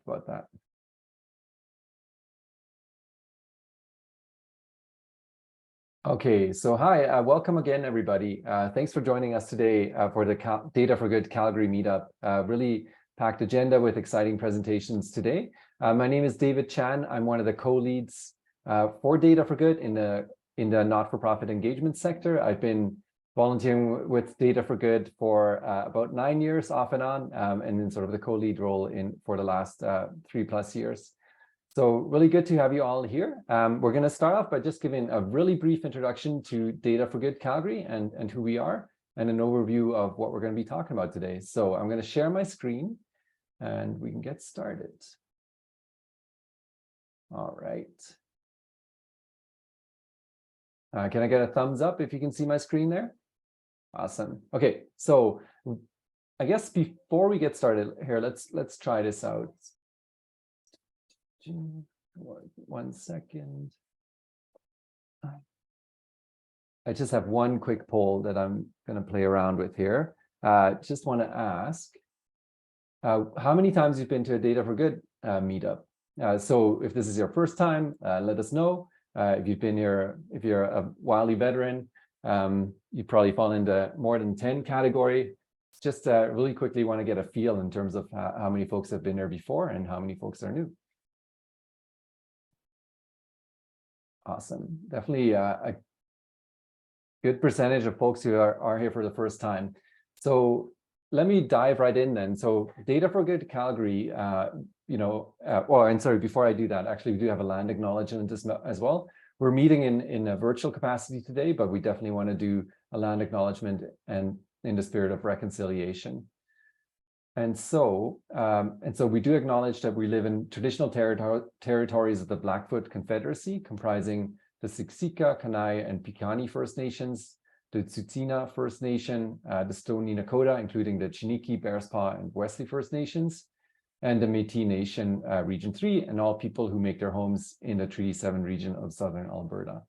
about that. Okay, so hi, welcome again, everybody. Thanks for joining us today for the Data for Good Calgary Meetup. Really packed agenda with exciting presentations today. My name is David Chan. I'm one of the co-leads for Data for Good in the not-for-profit engagement sector. I've been volunteering with Data for Good for about 9 years off and on, and in sort of the co-lead role for the last 3+ years. So really good to have you all here. We're going to start off by just giving a really brief introduction to Data for Good Calgary and who we are, and an overview of what we're going to be talking about today. So I'm going to share my screen and we can get started. All right. Can I get a thumbs up if you can see my screen there? Awesome. Okay, so I guess before we get started here, let's try this out. 1 second. I just have one quick poll that I'm going to play around with here. Just want to ask, how many times you've been to a Data for Good meetup? So if this is your first time, let us know. If you've been here, if you're a wily veteran, you probably fall into more than 10 category. Just really quickly want to get a feel in terms of how many folks have been there before and how many folks are new. Awesome. Definitely a good percentage of folks who are here for the first time. So let me dive right in then. So Data for Good Calgary, and sorry, before I do that, actually, we do have a land acknowledgement as well. We're meeting in a virtual capacity today, but we definitely want to do a land acknowledgement and in the spirit of reconciliation. And so we do acknowledge that we live in traditional territories of the Blackfoot Confederacy, comprising the Siksika, Kainai, and Piikani First Nations, the Tsuut'ina First Nation, the Stoney Nakoda, including the Chiniki, Bearspaw, and Wesley First Nations, and the Métis Nation Region 3, and all people who make their homes in the Treaty 7 region of Southern Alberta.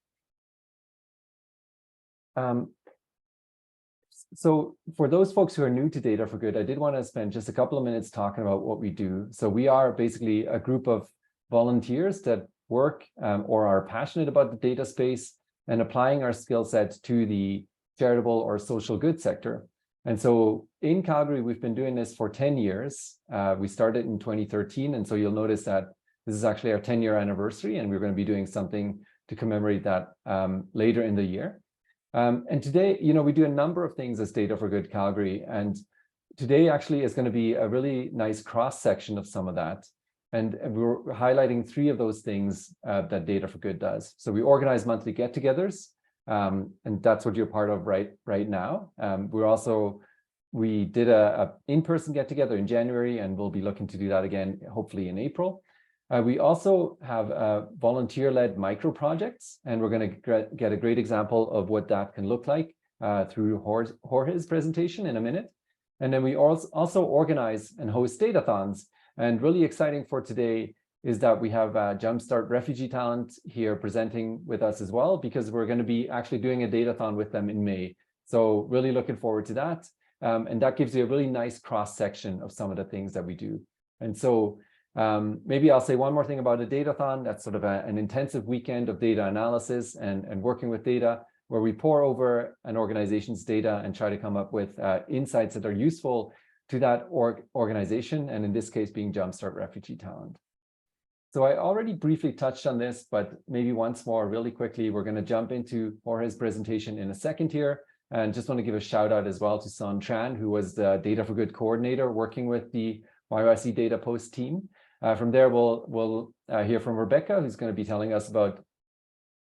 So for those folks who are new to Data for Good, I did want to spend just a couple of minutes talking about what we do. So we are basically a group of volunteers that work or are passionate about the data space and applying our skill sets to the charitable or social good sector. And so in Calgary, we've been doing this for 10 years. We started in 2013. And so you'll notice that this is actually our 10-year anniversary, and we're going to be doing something to commemorate that later in the year. And today, we do a number of things as Data for Good Calgary. And today actually is going to be a really nice cross-section of some of that. And we're highlighting 3 of those things that Data for Good does. So we organize monthly get-togethers, and that's what you're part of right now. We did a in-person get-together in January, and we'll be looking to do that again, hopefully in April. We also have volunteer-led micro projects, and we're going to get a great example of what that can look like through Jorge's presentation in a minute. And then we also organize and host datathons. And really exciting for today is that we have Jumpstart Refugee Talent here presenting with us as well, because we're going to be actually doing a datathon with them in May. So really looking forward to that. And that gives you a really nice cross-section of some of the things that we do. And so maybe I'll say one more thing about a datathon. That's sort of an intensive weekend of data analysis and working with data, where we pore over an organization's data and try to come up with insights that are useful to that organization, and in this case being Jumpstart Refugee Talent. So I already briefly touched on this, but maybe once more really quickly, we're going to jump into Jorge's presentation in a second here, and just want to give a shout out as well to Son Tran, who was the Data for Good coordinator working with the YYC Data Post team. From there, we'll hear from Rebecca, who's going to be telling us about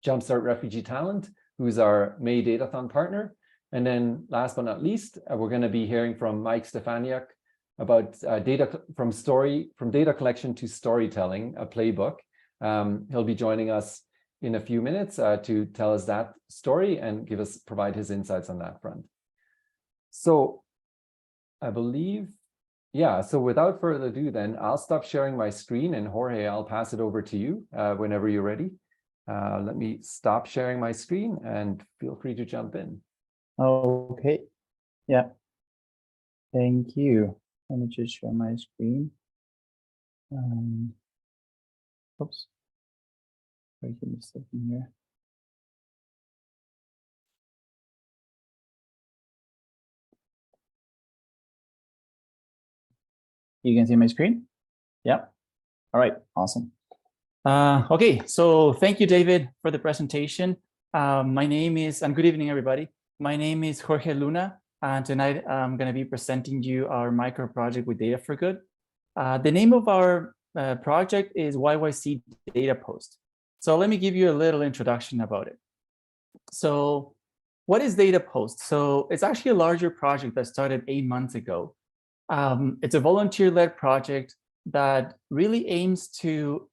Jumpstart Refugee Talent, who's our May Datathon partner. And then last but not least, we're going to be hearing from Mike Stefaniuk about data from data collection to storytelling, a playbook. He'll be joining us in a few minutes to tell us that story and provide his insights on that front. So I believe, so without further ado, then I'll stop sharing my screen, and Jorge, I'll pass it over to you whenever you're ready. Let me stop sharing my screen and feel free to jump in. Okay. Yeah. Thank you. Let me just share my screen. Oops. Sorry, give me a second here. You can see my screen? Yeah. All right, awesome. Okay, so thank you, David, for the presentation. My name is, and good evening, everybody. My name is Jorge Luna, and tonight I'm going to be presenting you our micro project with Data for Good. The name of our project is YYC Data Post. So let me give you a little introduction about it. So what is Data Post? So it's actually a larger project that started 8 months ago. It's a volunteer-led project that really aims to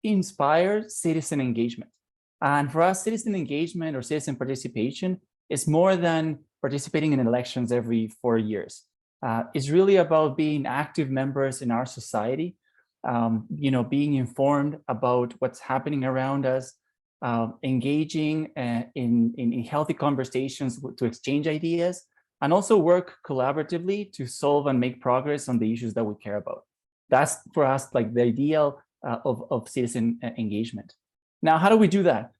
inspire citizen engagement. And for us, citizen engagement or citizen participation is more than participating in elections every 4 years. It's really about being active members in our society, being informed about what's happening around us, engaging in healthy conversations to exchange ideas, and also work collaboratively to solve and make progress on the issues that we care about. That's for us like the ideal of citizen engagement. Now, how do we do that?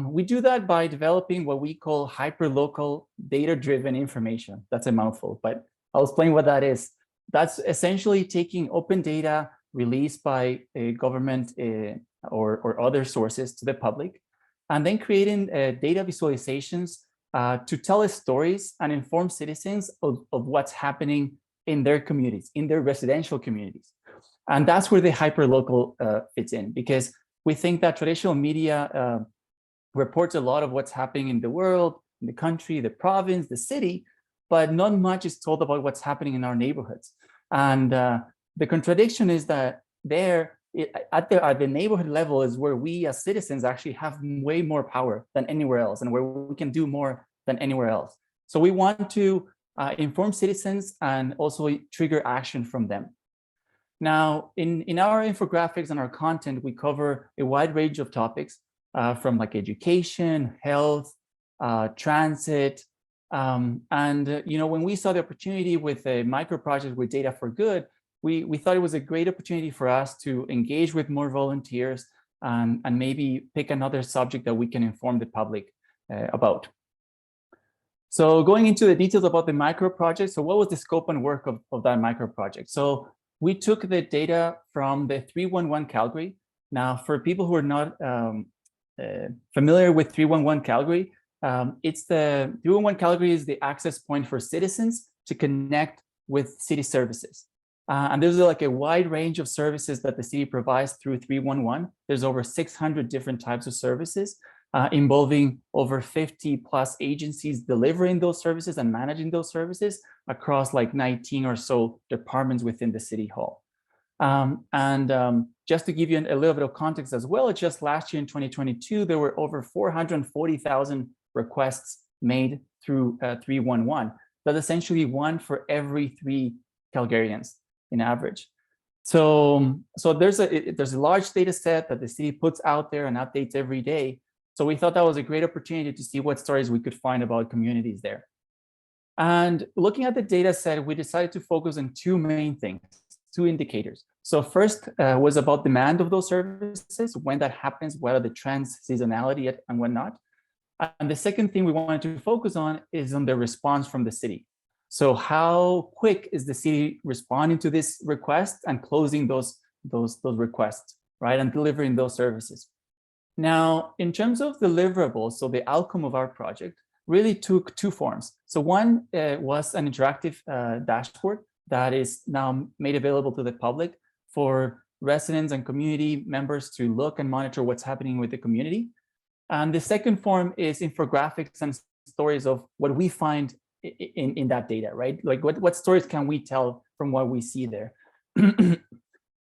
We do that by developing what we call hyperlocal data-driven information. That's a mouthful, but I'll explain what that is. That's essentially taking open data released by a government or other sources to the public, and then creating data visualizations to tell us stories and inform citizens of what's happening in their communities, in their residential communities. And that's where the hyperlocal fits in, because we think that traditional media reports a lot of what's happening in the world, in the country, the province, the city, but not much is told about what's happening in our neighborhoods. And the contradiction is that at the neighborhood level is where we as citizens actually have way more power than anywhere else, and where we can do more than anywhere else. So we want to inform citizens and also trigger action from them. Now, in our infographics and our content, we cover a wide range of topics from like education, health, transit, and when we saw the opportunity with a micro project with Data for Good, we thought it was a great opportunity for us to engage with more volunteers and maybe pick another subject that we can inform the public about. So going into the details about the micro project, so what was the scope and work of that micro project? So we took the data from the 311 Calgary. Now, for people who are not familiar with 311 Calgary, it's the 311 Calgary is the access point for citizens to connect with city services. And there's like a wide range of services that the city provides through 311. There's over 600 different types of services involving over 50 plus agencies delivering those services and managing those services across like 19 or so departments within the city hall. Just to give you a little bit of context as well, just last year in 2022, there were over 440,000 requests made through 311. That's essentially one for every 3 Calgarians in average. So there's a large data set that the city puts out there and updates every day. So we thought that was a great opportunity to see what stories we could find about communities there. And looking at the data set, we decided to focus on 2 main things, 2 indicators. So first was about demand of those services, when that happens, what are the trends, seasonality, and whatnot. And the second thing we wanted to focus on is on the response from the city. So how quick is the city responding to this request and closing those requests, right, and delivering those services. Now, in terms of deliverables, so the outcome of our project really took 2 forms. So one was an interactive dashboard that is now made available to the public for residents and community members to look and monitor what's happening with the community. And the second form is infographics and stories of what we find in that data, right? Like what stories can we tell from what we see there?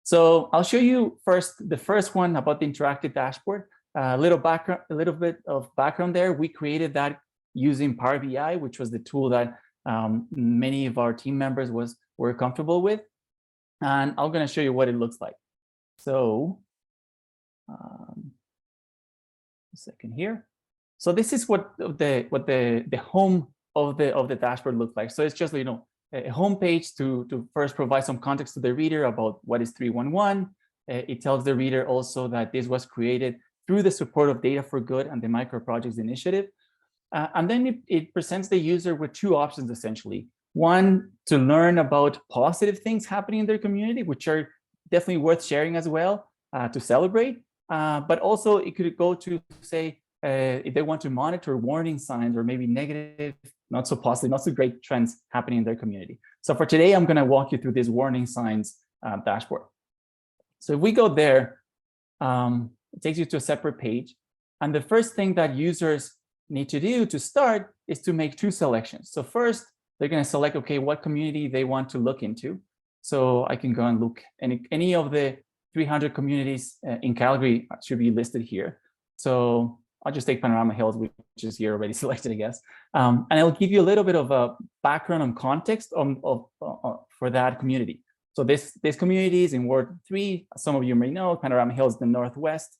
So I'll show you the first one about the interactive dashboard. A little bit of background there. We created that using Power BI, which was the tool that many of our team members were comfortable with. And I'm going to show you what it looks like. So a second here. So this is what the home of the dashboard looks like. So it's just a home page to first provide some context to the reader about what is 311, It tells the reader also that this was created through the support of Data for Good and the Micro Projects Initiative. And then it presents the user with two options, essentially. One, to learn about positive things happening in their community, which are definitely worth sharing as well, to celebrate. But also it could go to say, if they want to monitor warning signs or maybe negative, not so positive, not so great trends happening in their community. So for today, I'm going to walk you through this warning signs dashboard. So if we go there, it takes you to a separate page. And the first thing that users need to do to start is to make two selections. So first, they're going to select, okay, what community they want to look into. So I can go and look, any of the 300 communities in Calgary should be listed here. So I'll just take Panorama Hills, which is here already selected, I guess. And I'll give you a little bit of a background and context for that community. So this community is in Ward 3. Some of you may know, Panorama Hills, the Northwest,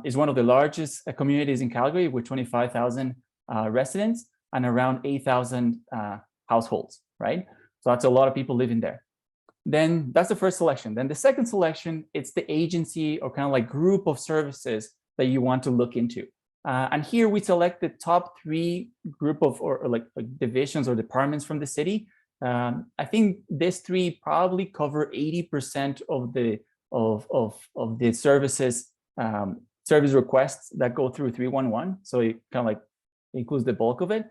is one of the largest communities in Calgary with 25,000 residents and around 8,000 households, right? So that's a lot of people living there. Then that's the first selection. Then the second selection, it's the agency or kind of like group of services that you want to look into. And here we select the top 3 group of or like divisions or departments from the city. I think these 3 probably cover 80% of the services, service requests that go through 311. So it kind of like includes the bulk of it.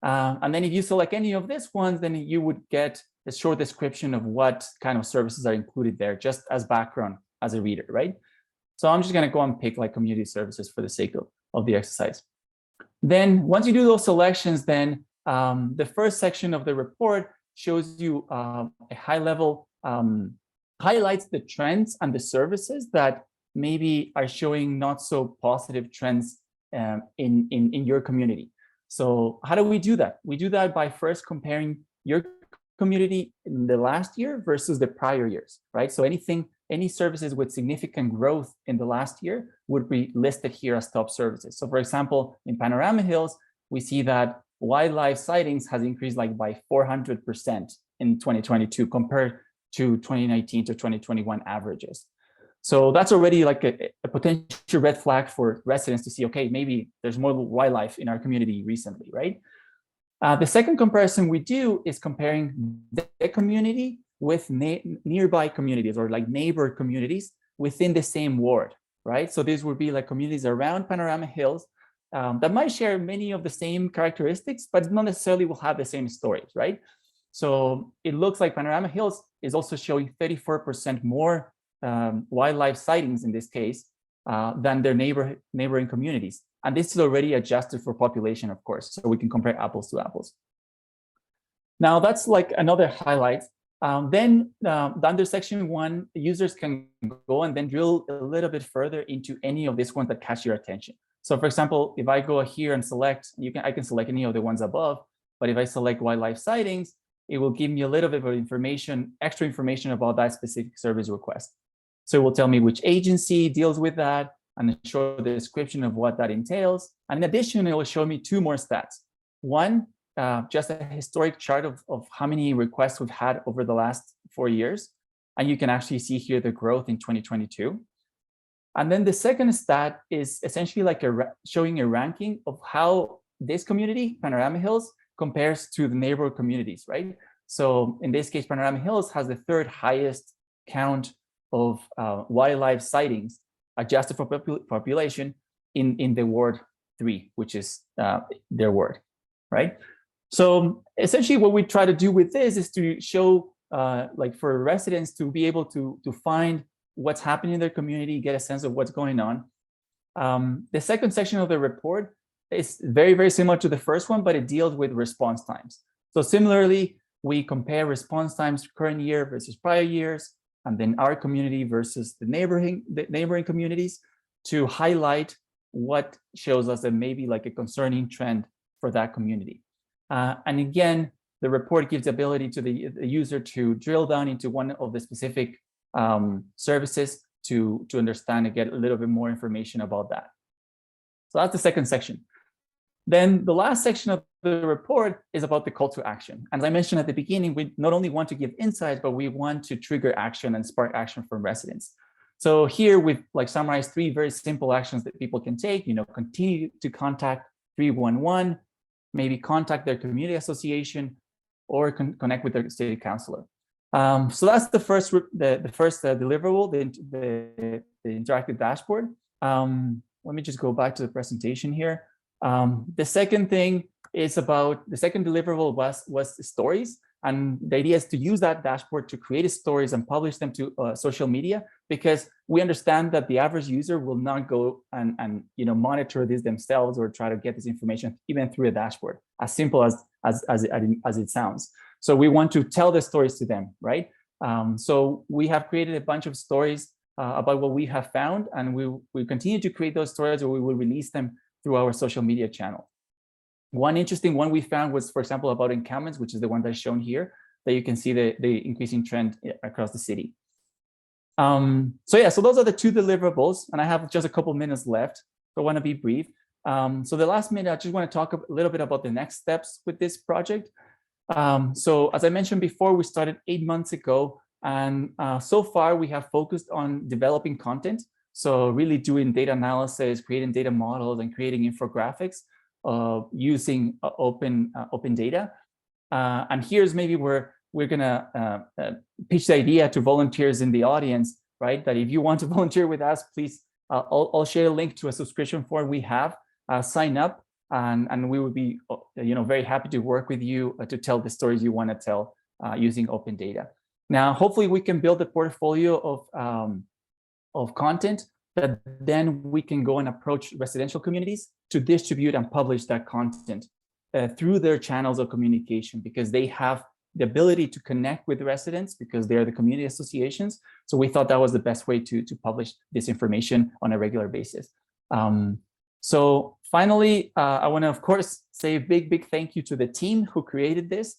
And then if you select any of these ones, then you would get a short description of what kind of services are included there, just as background as a reader, right? So I'm just going to go and pick like community services for the sake of the exercise. Then once you do those selections, then the first section of the report shows you a high level, highlights the trends and the services that maybe are showing not so positive trends in your community. So how do we do that? We do that by first comparing your community in the last year versus the prior years, right? So any services with significant growth in the last year would be listed here as top services. So for example, in Panorama Hills, we see that wildlife sightings has increased like by 400% in 2022 compared to 2019 to 2021 averages. So that's already like a potential red flag for residents to see, okay, maybe there's more wildlife in our community recently, right? The second comparison we do is comparing the community with nearby communities or like neighbor communities within the same ward, right? So these would be like communities around Panorama Hills that might share many of the same characteristics, but not necessarily will have the same stories, right? So it looks like Panorama Hills is also showing 34% more wildlife sightings in this case than their neighboring communities. And this is already adjusted for population, of course, so we can compare apples to apples. Now that's like another highlight. Then under section 1, users can go and then drill a little bit further into any of these ones that catch your attention. So for example, if I go here and select, I can select any of the ones above, but if I select wildlife sightings, it will give me a little bit of information, extra information about that specific service request. So it will tell me which agency deals with that and show the description of what that entails. And in addition, it will show me 2 more stats. One, just a historic chart of how many requests we've had over the last 4 years. And you can actually see here the growth in 2022. And then the second stat is essentially like showing a ranking of how this community, Panorama Hills, compares to the neighbor communities, right? So in this case, Panorama Hills has the 3rd highest count of wildlife sightings adjusted for population in the Ward 3, which is their ward, right? So essentially what we try to do with this is to show like for residents to be able to find what's happening in their community, get a sense of what's going on. The second section of the report is very, very similar to the first one, but it deals with response times. So similarly, we compare response times current year versus prior years, and then our community versus the neighboring communities to highlight what shows us that maybe like a concerning trend for that community. And again, the report gives the ability to the user to drill down into one of the specific services to understand and get a little bit more information about that. So that's the second section. Then the last section of the report is about the call to action. As I mentioned at the beginning, we not only want to give insights, but we want to trigger action and spark action from residents. So here we've like summarized 3 very simple actions that people can take. Continue to contact 311, maybe contact their community association, or connect with their city councilor. So that's the first deliverable, the interactive dashboard. Let me just go back to the presentation here. The second thing is about the second deliverable was stories. And the idea is to use that dashboard to create stories and publish them to social media, because we understand that the average user will not go and monitor this themselves or try to get this information even through a dashboard, as simple as it sounds. So we want to tell the stories to them, right? So we have created a bunch of stories about what we have found, and we continue to create those stories, or we will release them through our social media channel. One interesting one we found was, for example, about encampments, which is the one that's shown here, that you can see the increasing trend across the city. So those are the 2 deliverables, and I have just a couple minutes left, so I want to be brief. So the last minute, I just want to talk a little bit about the next steps with this project. So as I mentioned before, we started 8 months ago, and so far we have focused on developing content. So really doing data analysis, creating data models, and creating infographics using open data. And here's maybe where we're gonna pitch the idea to volunteers in the audience, right? That if you want to volunteer with us, please, I'll share a link to a subscription form we have. Sign up, and we would be, very happy to work with you to tell the stories you want to tell using open data. Now, hopefully, we can build a portfolio of content that then we can go and approach residential communities to distribute and publish that content through their channels of communication, because they have the ability to connect with residents because they are the community associations. So we thought that was the best way to publish this information on a regular basis. So finally, I want to, of course, say a big thank you to the team who created this.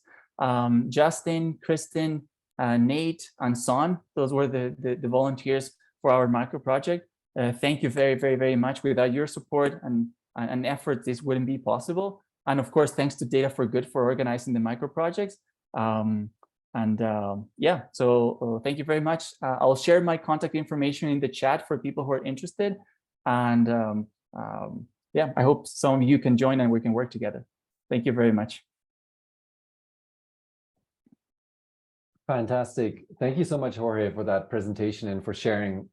Justin, Kristen, Nate, and Son. Those were the volunteers for our micro project. Thank you very much. Without your support and effort, this wouldn't be possible. And of course, thanks to Data for Good for organizing the micro projects. So thank you very much. I'll share my contact information in the chat for people who are interested. And I hope some of you can join and we can work together. Thank you very much. Fantastic. Thank you so much, Jorge, for that presentation and for sharing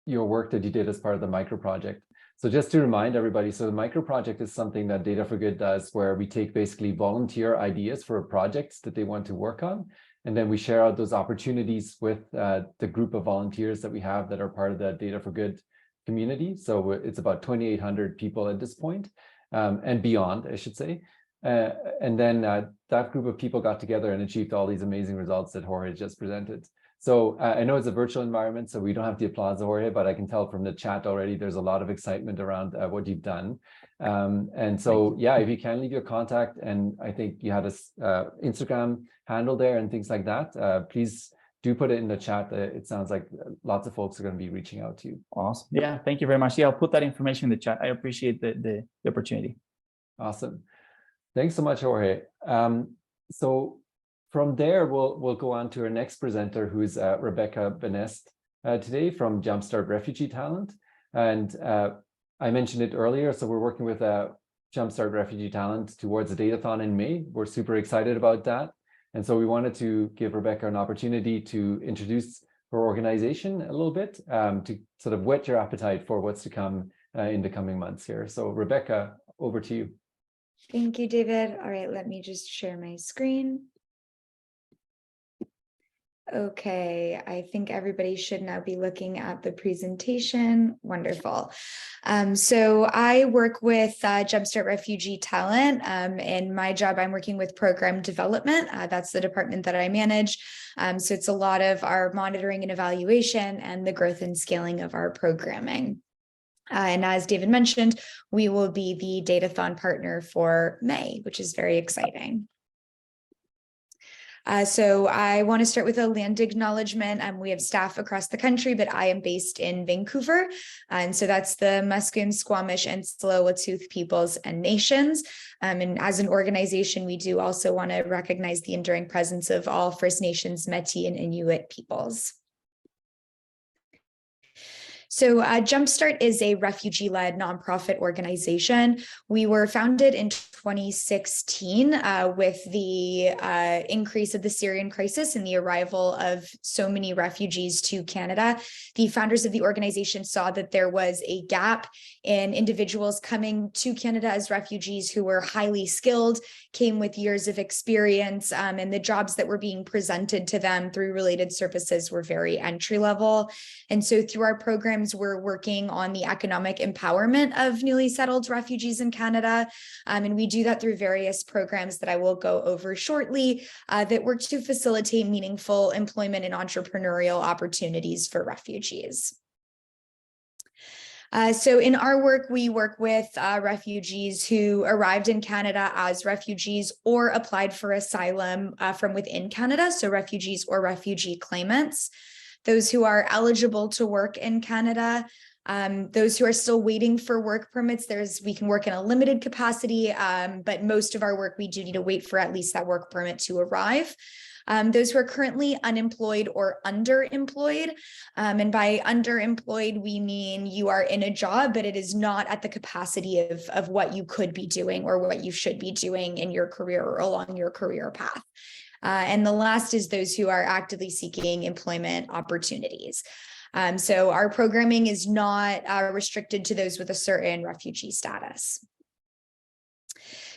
your work that you did as part of the micro project. So just to remind everybody, so the micro project is something that Data for Good does, where we take basically volunteer ideas for projects that they want to work on, and then we share out those opportunities with the group of volunteers that we have that are part of the Data for Good community. So it's about 2,800 people at this point, and beyond, I should say. And then that group of people got together and achieved all these amazing results that Jorge just presented. So I know it's a virtual environment, so we don't have the applause, Jorge, but I can tell from the chat already there's a lot of excitement around what you've done. And so, yeah, if you can leave your contact, and I think you had a Instagram handle there and things like that, please do put it in the chat. It sounds like lots of folks are going to be reaching out to you. Awesome. Yeah, thank you very much. Yeah, I'll put that information in the chat. I appreciate the opportunity. Awesome. Thanks so much, Jorge. So from there, we'll go on to our next presenter, who's Rebecca Benest today from Jumpstart Refugee Talent. And I mentioned it earlier, so we're working with Jumpstart Refugee Talent towards a datathon in May. We're super excited about that. And so we wanted to give Rebecca an opportunity to introduce her organization a little bit, to sort of whet your appetite for what's to come in the coming months here. So Rebecca, over to you. Thank you, David. All right, let me just share my screen. Okay, I think everybody should now be looking at the presentation. Wonderful. So I work with Jumpstart Refugee Talent. In my job, I'm working with program development. That's the department that I manage. So it's a lot of our monitoring and evaluation and the growth and scaling of our programming. And as David mentioned, we will be the Datathon partner for May, which is very exciting. So I want to start with a land acknowledgement. We have staff across the country, but I am based in Vancouver. And so that's the Musqueam, Squamish, and Tsleil-Waututh peoples and nations. And as an organization, we do also want to recognize the enduring presence of all First Nations, Métis, and Inuit peoples. So Jumpstart is a refugee-led nonprofit organization. We were founded in 2016 with the increase of the Syrian crisis and the arrival of so many refugees to Canada. The founders of the organization saw that there was a gap in individuals coming to Canada as refugees who were highly skilled, came with years of experience, and the jobs that were being presented to them through related services were very entry level. And so through our programs, we're working on the economic empowerment of newly settled refugees in Canada. And we do that through various programs that I will go over shortly that work to facilitate meaningful employment and entrepreneurial opportunities for refugees. So in our work, we work with refugees who arrived in Canada as refugees or applied for asylum from within Canada, so refugees or refugee claimants. Those who are eligible to work in Canada, those who are still waiting for work permits, we can work in a limited capacity, but most of our work, we do need to wait for at least that work permit to arrive. Those who are currently unemployed or underemployed, and by underemployed, we mean you are in a job, but it is not at the capacity of what you could be doing or what you should be doing in your career or along your career path. And the last is those who are actively seeking employment opportunities. So our programming is not restricted to those with a certain refugee status.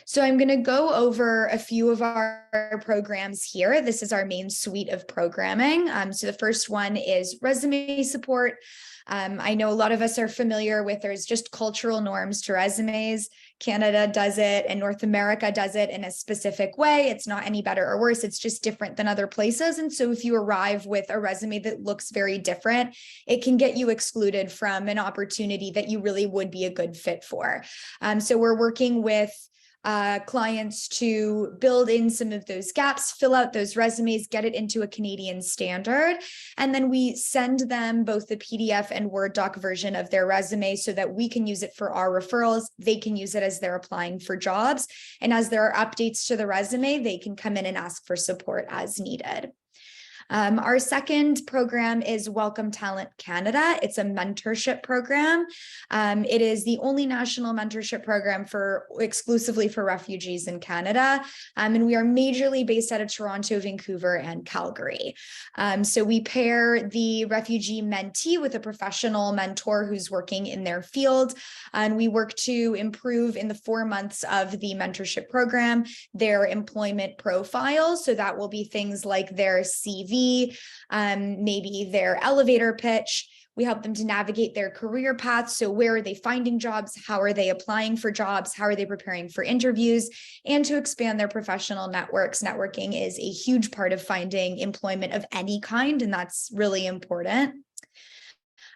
So I'm going to go over a few of our programs here. This is our main suite of programming. So the first one is resume support. I know a lot of us are familiar with there's just cultural norms to resumes. Canada does it and North America does it in a specific way. It's not any better or worse. It's just different than other places. And so if you arrive with a resume that looks very different, it can get you excluded from an opportunity that you really would be a good fit for. So we're working with clients to build in some of those gaps, fill out those resumes, get it into a Canadian standard, and then we send them both the PDF and Word doc version of their resume so that we can use it for our referrals. They can use it as they're applying for jobs. And as there are updates to the resume, they can come in and ask for support as needed. Our second program is Welcome Talent Canada. It's a mentorship program. It is the only national mentorship program exclusively for refugees in Canada. And we are majorly based out of Toronto, Vancouver, and Calgary. So we pair the refugee mentee with a professional mentor who's working in their field. And we work to improve in the 4 months of the mentorship program their employment profile. So that will be things like their CV, maybe their elevator pitch. We help them to navigate their career path. So where are they finding jobs? How are they applying for jobs? How are they preparing for interviews? And to expand their professional networks. Networking is a huge part of finding employment of any kind, and that's really important.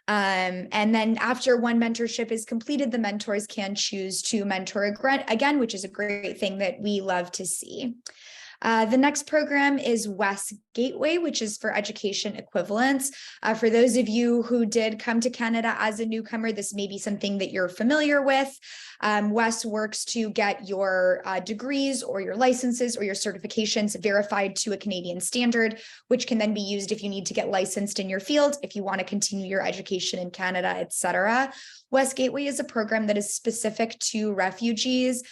And then after one mentorship is completed, the mentors can choose to mentor again, which is a great thing that we love to see. The next program is WYYC Gateway, which is for education equivalence. For those of you who did come to Canada as a newcomer, this may be something that you're familiar with. WYYC works to get your degrees or your licenses or your certifications verified to a Canadian standard, which can then be used if you need to get licensed in your field, if you want to continue your education in Canada, etc. WYYC Gateway is a program that is specific to refugees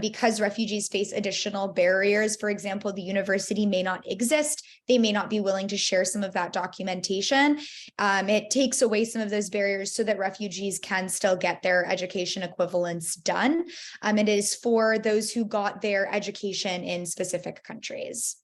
because refugees face additional barriers. For example, the university may not exist. They may not be willing to share some of that documentation. It takes away some of those barriers so that refugees can still get their education equivalence done. It is for those who got their education in specific countries.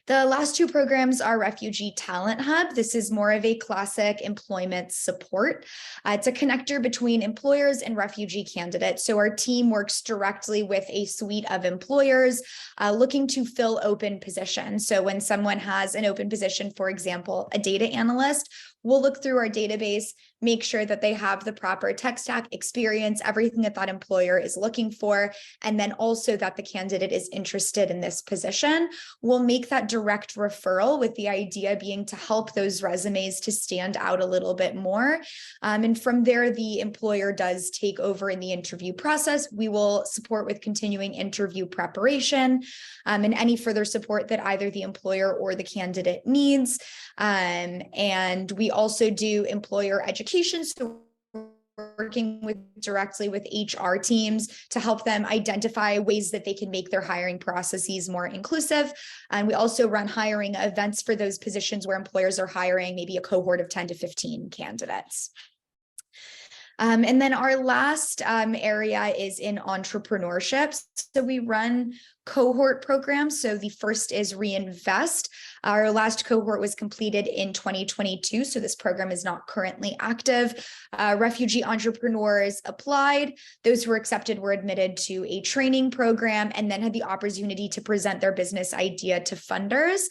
The last two programs are Refugee Talent Hub. This is more of a classic employment support. It's a connector between employers and refugee candidates. So our team works directly with a suite of employers looking to fill open positions. So when someone has an open position, for example, a data analyst, we'll look through our database, make sure that they have the proper tech stack experience, everything that that employer is looking for, and then also that the candidate is interested in this position. We'll make that direct referral with the idea being to help those resumes to stand out a little bit more. And from there, the employer does take over in the interview process. We will support with continuing interview preparation and any further support that either the employer or the candidate needs. And we also do employer education. So working directly with HR teams to help them identify ways that they can make their hiring processes more inclusive. And we also run hiring events for those positions where employers are hiring maybe a cohort of 10 to 15 candidates. And then our last area is in entrepreneurship. So we run cohort programs. So the first is Reinvest. Our last cohort was completed in 2022. So this program is not currently active. Refugee entrepreneurs applied. Those who were accepted were admitted to a training program and then had the opportunity to present their business idea to funders.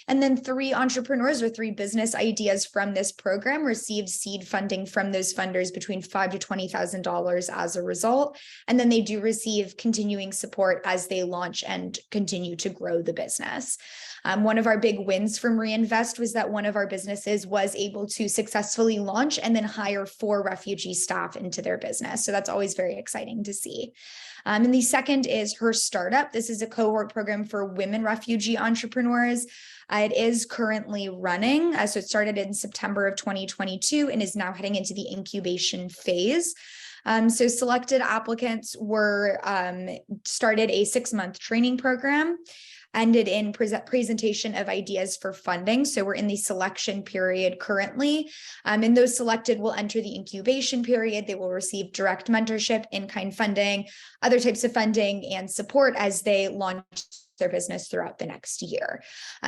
And then 3 entrepreneurs or 3 business ideas from this program received seed funding from those funders between $5,000 to $20,000 as a result. And then they do receive continuing support as they launch and continue to grow the business. One of our big wins from Reinvest was that one of our businesses was able to successfully launch and then hire 4 refugee staff into their business. So that's always very exciting to see. And the second is Her Startup. This is a cohort program for women refugee entrepreneurs. It is currently running. So it started in September of 2022 and is now heading into the incubation phase. So selected applicants were started a 6-month training program, ended in presentation of ideas for funding. So we're in the selection period currently. And those selected will enter the incubation period. They will receive direct mentorship, in-kind funding, other types of funding and support as they launch their business throughout the next year.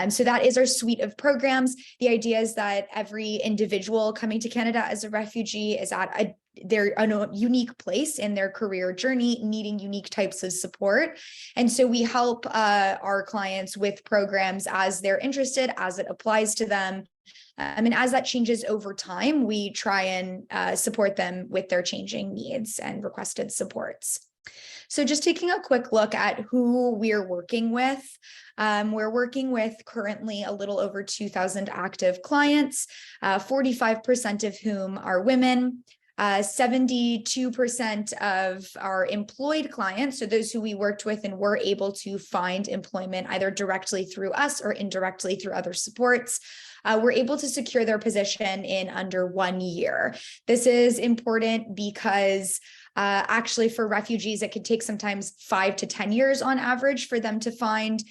So that is our suite of programs. The idea is that every individual coming to Canada as a refugee is at they're in a unique place in their career journey, needing unique types of support. And so we help our clients with programs as they're interested, as it applies to them. And as that changes over time, we try and support them with their changing needs and requested supports. So just taking a quick look at who we're working with. We're working with currently a little over 2,000 active clients, 45% of whom are women. 72% of our employed clients, so those who we worked with and were able to find employment either directly through us or indirectly through other supports, were able to secure their position in under 1 year. This is important because actually for refugees, it could take sometimes 5 to 10 years on average for them to find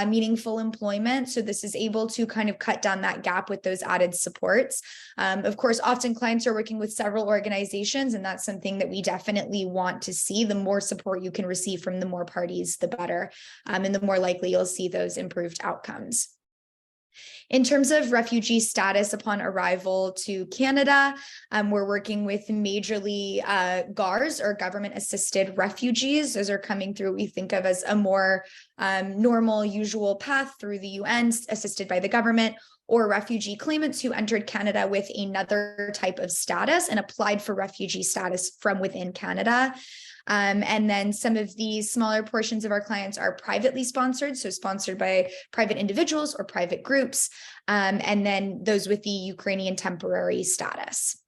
meaningful employment. So this is able to kind of cut down that gap with those added supports. Of course, often clients are working with several organizations, and that's something that we definitely want to see. The more support you can receive from the more parties, the better, and the more likely you'll see those improved outcomes. In terms of refugee status upon arrival to Canada, we're working with majorly GARs, or government-assisted refugees. Those are coming through what we think of as a more normal, usual path through the UN, assisted by the government, or refugee claimants who entered Canada with another type of status and applied for refugee status from within Canada. And then some of these smaller portions of our clients are privately sponsored, so sponsored by private individuals or private groups, and then those with the Ukrainian temporary status.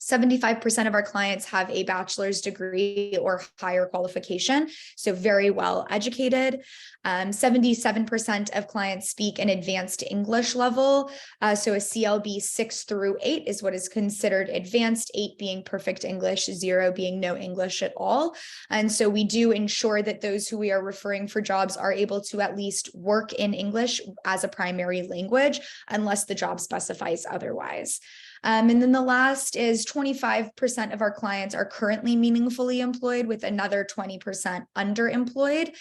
75% of our clients have a bachelor's degree or higher qualification, so very well educated. 77% of clients speak an advanced English level, so a CLB 6 through 8 is what is considered advanced, 8 being perfect English, 0 being no English at all. And so we do ensure that those who we are referring for jobs are able to at least work in English as a primary language, unless the job specifies otherwise. And then the last is 25% of our clients are currently meaningfully employed, with another 20% underemployed.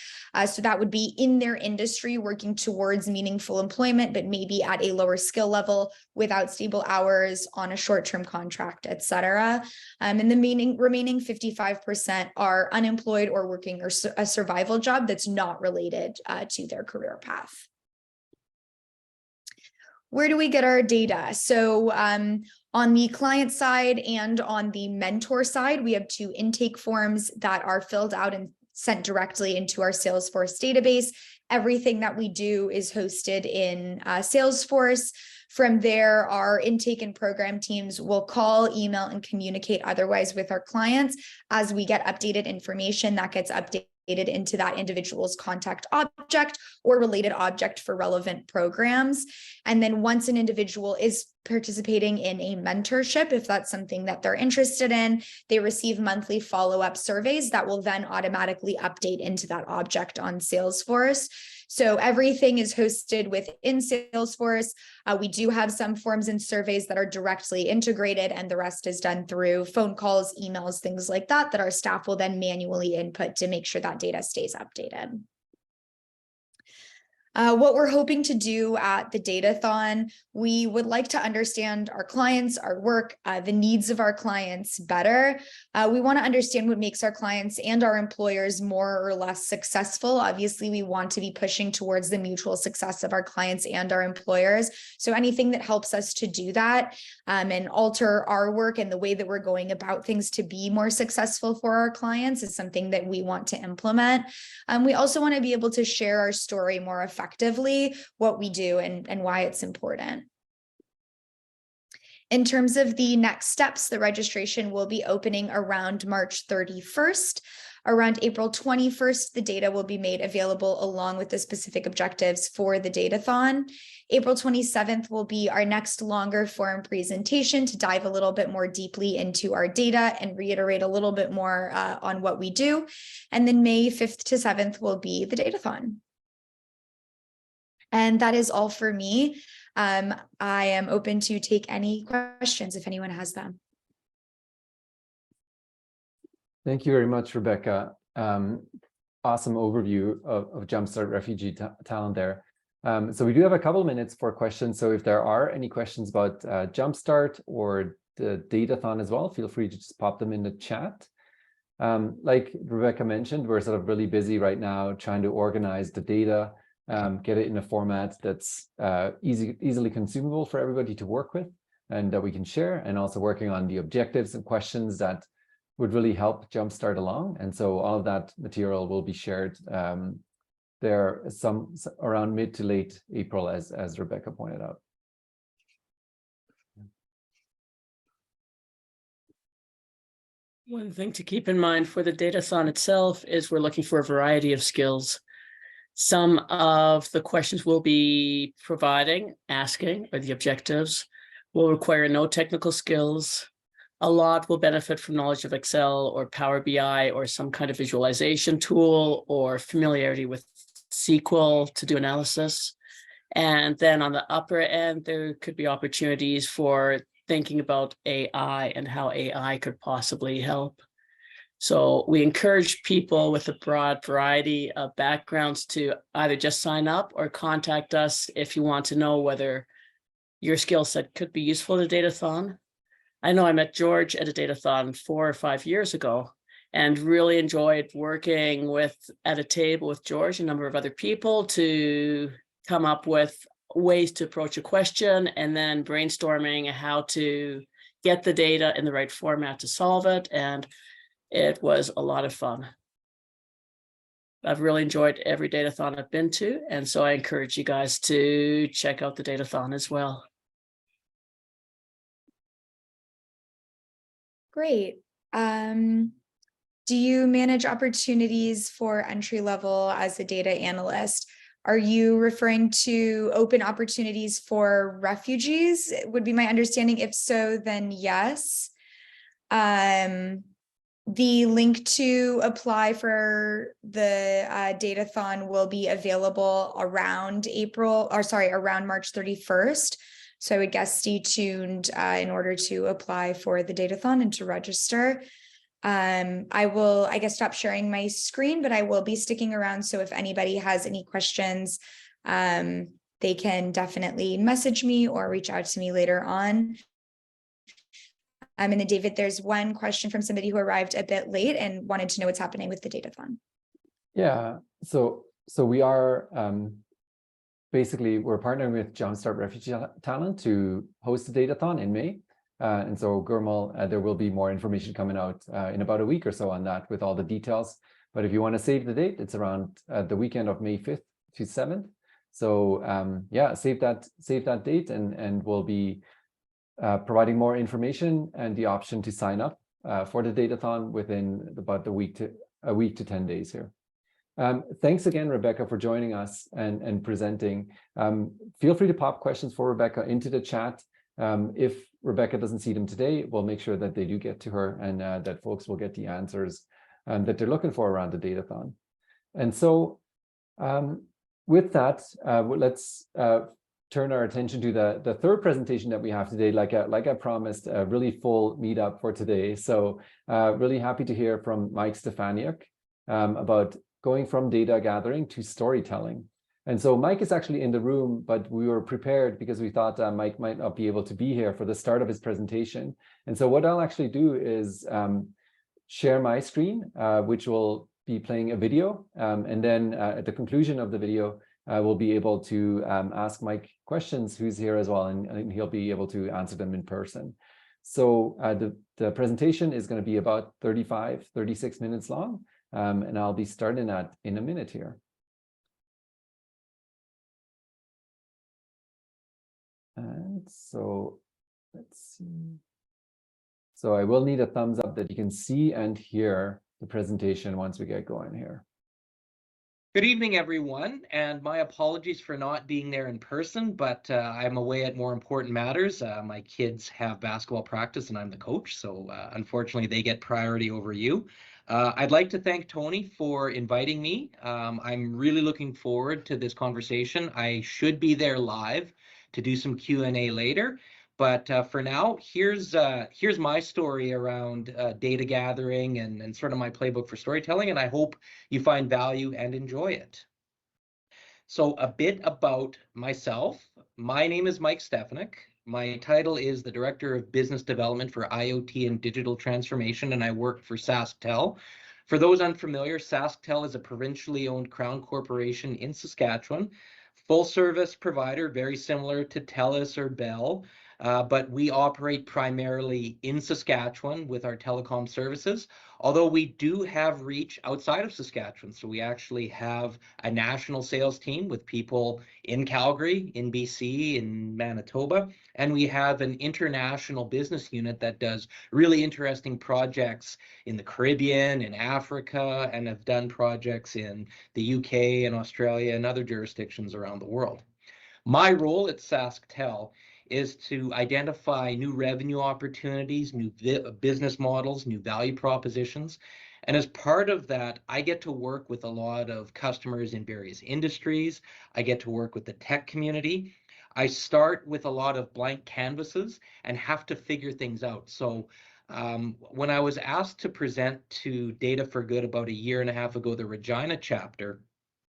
So that would be in their industry working towards meaningful employment, but maybe at a lower skill level, without stable hours, on a short-term contract, et cetera. And the remaining 55% are unemployed or working a survival job that's not related to their career path. Where do we get our data? So on the client side and on the mentor side, we have 2 intake forms that are filled out and sent directly into our Salesforce database. Everything that we do is hosted in Salesforce. From there, our intake and program teams will call, email, and communicate otherwise with our clients as we get updated information that gets updated into that individual's contact object or related object for relevant programs. And then once an individual is participating in a mentorship, if that's something that they're interested in, they receive monthly follow-up surveys that will then automatically update into that object on Salesforce. So everything is hosted within Salesforce. We do have some forms and surveys that are directly integrated, and the rest is done through phone calls, emails, things like that, that our staff will then manually input to make sure that data stays updated. What we're hoping to do at the Datathon, we would like to understand our clients, our work, the needs of our clients better. We want to understand what makes our clients and our employers more or less successful. Obviously, we want to be pushing towards the mutual success of our clients and our employers. So anything that helps us to do that and alter our work and the way that we're going about things to be more successful for our clients is something that we want to implement. We also want to be able to share our story more effectively, what we do and why it's important. In terms of the next steps, the registration will be opening around March 31st. Around April 21st, the data will be made available along with the specific objectives for the Datathon. April 27th will be our next longer form presentation to dive a little bit more deeply into our data and reiterate a little bit more on what we do. And then May 5th to 7th will be the Datathon. And that is all for me. I am open to take any questions if anyone has them. Thank you very much, Rebecca. Awesome overview of Jumpstart Refugee Talent there. So we do have a couple of minutes for questions. So if there are any questions about Jumpstart or the Datathon as well, feel free to just pop them in the chat. Like Rebecca mentioned, we're sort of really busy right now trying to organize the data, get it in a format that's easily consumable for everybody to work with and that we can share, and also working on the objectives and questions that would really help Jumpstart along. And so all of that material will be shared there around mid to late April, as Rebecca pointed out. One thing to keep in mind for the Datathon itself is we're looking for a variety of skills. Some of the questions we'll be asking, or the objectives, will require no technical skills. A lot will benefit from knowledge of Excel or Power BI or some kind of visualization tool, or familiarity with SQL to do analysis. And then on the upper end, there could be opportunities for thinking about AI and how AI could possibly help. So we encourage people with a broad variety of backgrounds to either just sign up or contact us if you want to know whether your skill set could be useful at a Datathon. I know I met George at a Datathon 4 or 5 years ago and really enjoyed working at a table with George, a number of other people, to come up with ways to approach a question and then brainstorming how to get the data in the right format to solve it. And it was a lot of fun. I've really enjoyed every Datathon I've been to, and so I encourage you guys to check out the Datathon as well. Great. Do you manage opportunities for entry level as a data analyst? Are you referring to open opportunities for refugees? Would be my understanding. If so, then yes. The link to apply for the Datathon will be available around around March 31st. So I would guess stay tuned in order to apply for the Datathon and to register. I will, I guess, stop sharing my screen, but I will be sticking around. So if anybody has any questions, they can definitely message me or reach out to me later on. And then David, there's one question from somebody who arrived a bit late and wanted to know what's happening with the Datathon. Yeah, so we are basically, we're partnering with Jumpstart Refugee Talent to host the Datathon in May. And so Gurmal, there will be more information coming out in about a week or so on that with all the details. But if you want to save the date, it's around the weekend of May 5th to 7th. So yeah, save that date, and we'll be providing more information and the option to sign up for the Datathon within about a week to 10 days here. Thanks again, Rebecca, for joining us and presenting. Feel free to pop questions for Rebecca into the chat. If Rebecca doesn't see them today, we'll make sure that they do get to her and that folks will get the answers that they're looking for around the datathon. And so with that, let's turn our attention to the third presentation that we have today. Like I promised, a really full meetup for today. So really happy to hear from Mike Stefaniuk about going from data gathering to storytelling. And so Mike is actually in the room, but we were prepared because we thought Mike might not be able to be here for the start of his presentation. And so what I'll actually do is share my screen, which will be playing a video. And then at the conclusion of the video, we'll be able to ask Mike questions, who's here as well, and he'll be able to answer them in person. So the presentation is going to be about 36 minutes long. And I'll be starting that in a minute here. And so let's see. So I will need a thumbs up that you can see and hear the presentation once we get going here. Good evening, everyone, and my apologies for not being there in person, but I'm away at more important matters. My kids have basketball practice and I'm the coach, so unfortunately they get priority over you. I'd like to thank Tony for inviting me. I'm really looking forward to this conversation. I should be there live to do some Q&A later. But for now, here's my story around data gathering and sort of my playbook for storytelling, and I hope you find value and enjoy it. So a bit about myself. My name is Mike Stefaniuk. My title is the Director of Business Development for IoT and Digital Transformation, and I work for SaskTel. For those unfamiliar, SaskTel is a provincially owned Crown corporation in Saskatchewan, full service provider, very similar to TELUS or Bell. But we operate primarily in Saskatchewan with our telecom services, although we do have reach outside of Saskatchewan. So we actually have a national sales team with people in Calgary, in BC, in Manitoba, and we have an international business unit that does really interesting projects in the Caribbean, in Africa, and have done projects in the UK and Australia and other jurisdictions around the world. My role at SaskTel is to identify new revenue opportunities, new business models, new value propositions. And as part of that, I get to work with a lot of customers in various industries. I get to work with the tech community. I start with a lot of blank canvases and have to figure things out. So when I was asked to present to Data for Good about a year and a half ago, the Regina chapter,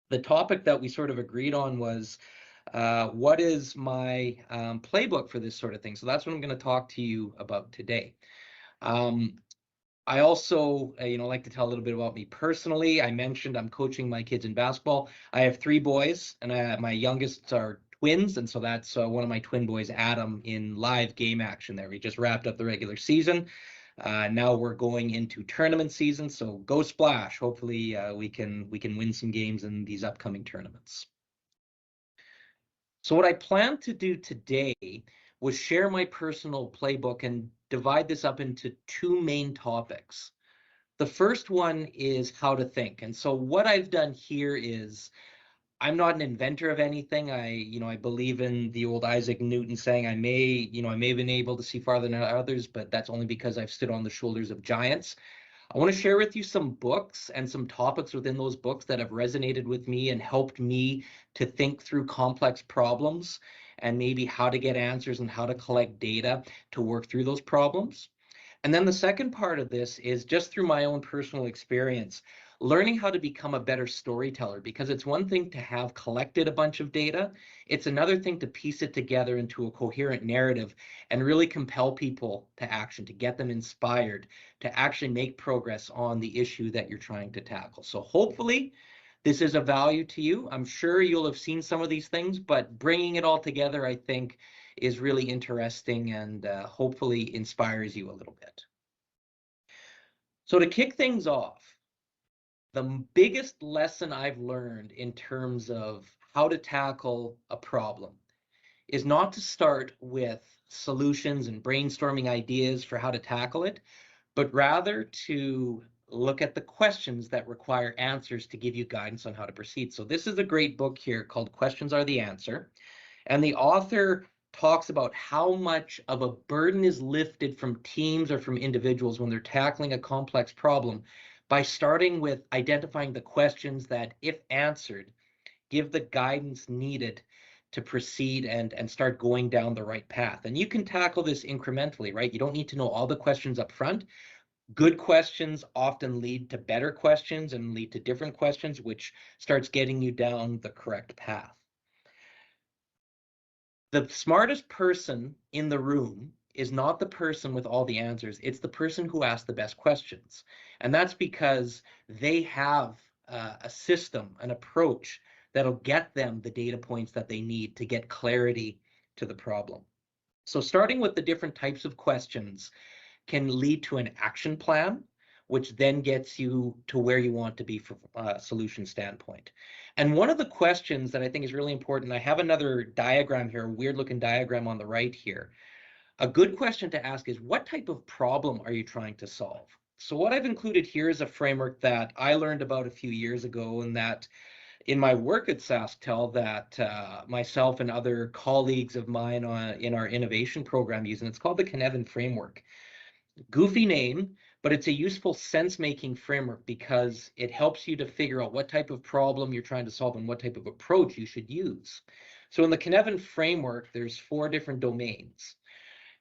the topic that we sort of agreed on was what is my playbook for this sort of thing? So that's what I'm going to talk to you about today. I also, like to tell a little bit about me personally. I mentioned I'm coaching my kids in basketball. I have 3 boys, and my youngest are twins, and so that's one of my twin boys, Adam, in live game action there. We just wrapped up the regular season. Now we're going into tournament season, so go Splash. Hopefully we can win some games in these upcoming tournaments. So what I plan to do today was share my personal playbook and divide this up into 2 main topics. The first one is how to think. And so what I've done here is, I'm not an inventor of anything. I believe in the old Isaac Newton saying, I may have been able to see farther than others, but that's only because I've stood on the shoulders of giants. I want to share with you some books and some topics within those books that have resonated with me and helped me to think through complex problems and maybe how to get answers and how to collect data to work through those problems. And then the second part of this is just through my own personal experience, learning how to become a better storyteller, because it's one thing to have collected a bunch of data. It's another thing to piece it together into a coherent narrative and really compel people to action, to get them inspired, to actually make progress on the issue that you're trying to tackle. So hopefully this is of value to you. I'm sure you'll have seen some of these things, but bringing it all together, I think, is really interesting and hopefully inspires you a little bit. So to kick things off, the biggest lesson I've learned in terms of how to tackle a problem is not to start with solutions and brainstorming ideas for how to tackle it, but rather to look at the questions that require answers to give you guidance on how to proceed. So this is a great book here called Questions Are the Answer. And the author talks about how much of a burden is lifted from teams or from individuals when they're tackling a complex problem by starting with identifying the questions that, if answered, give the guidance needed to proceed and start going down the right path. And you can tackle this incrementally, right? You don't need to know all the questions up front. Good questions often lead to better questions and lead to different questions, which starts getting you down the correct path. The smartest person in the room is not the person with all the answers. It's the person who asked the best questions. And that's because they have a system, an approach that'll get them the data points that they need to get clarity to the problem. So starting with the different types of questions can lead to an action plan, which then gets you to where you want to be from a solution standpoint. And one of the questions that I think is really important, I have another diagram here, a weird looking diagram on the right here. A good question to ask is, what type of problem are you trying to solve? So what I've included here is a framework that I learned about a few years ago, and that in my work at SaskTel that myself and other colleagues of mine in our innovation program use, and it's called the Cynefin framework. Goofy name, but it's a useful sense-making framework because it helps you to figure out what type of problem you're trying to solve and what type of approach you should use. So in the Cynefin framework, there's 4 different domains.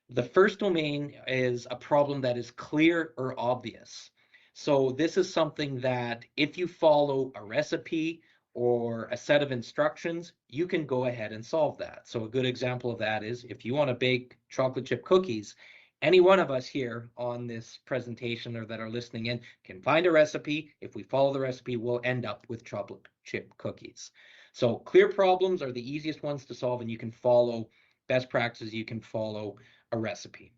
The first domain is a problem that is clear or obvious. So this is something that if you follow a recipe or a set of instructions, you can go ahead and solve that. So a good example of that is if you want to bake chocolate chip cookies, any one of us here on this presentation or that are listening in can find a recipe. If we follow the recipe, we'll end up with chocolate chip cookies. So clear problems are the easiest ones to solve, and you can follow best practices, you can follow a recipe.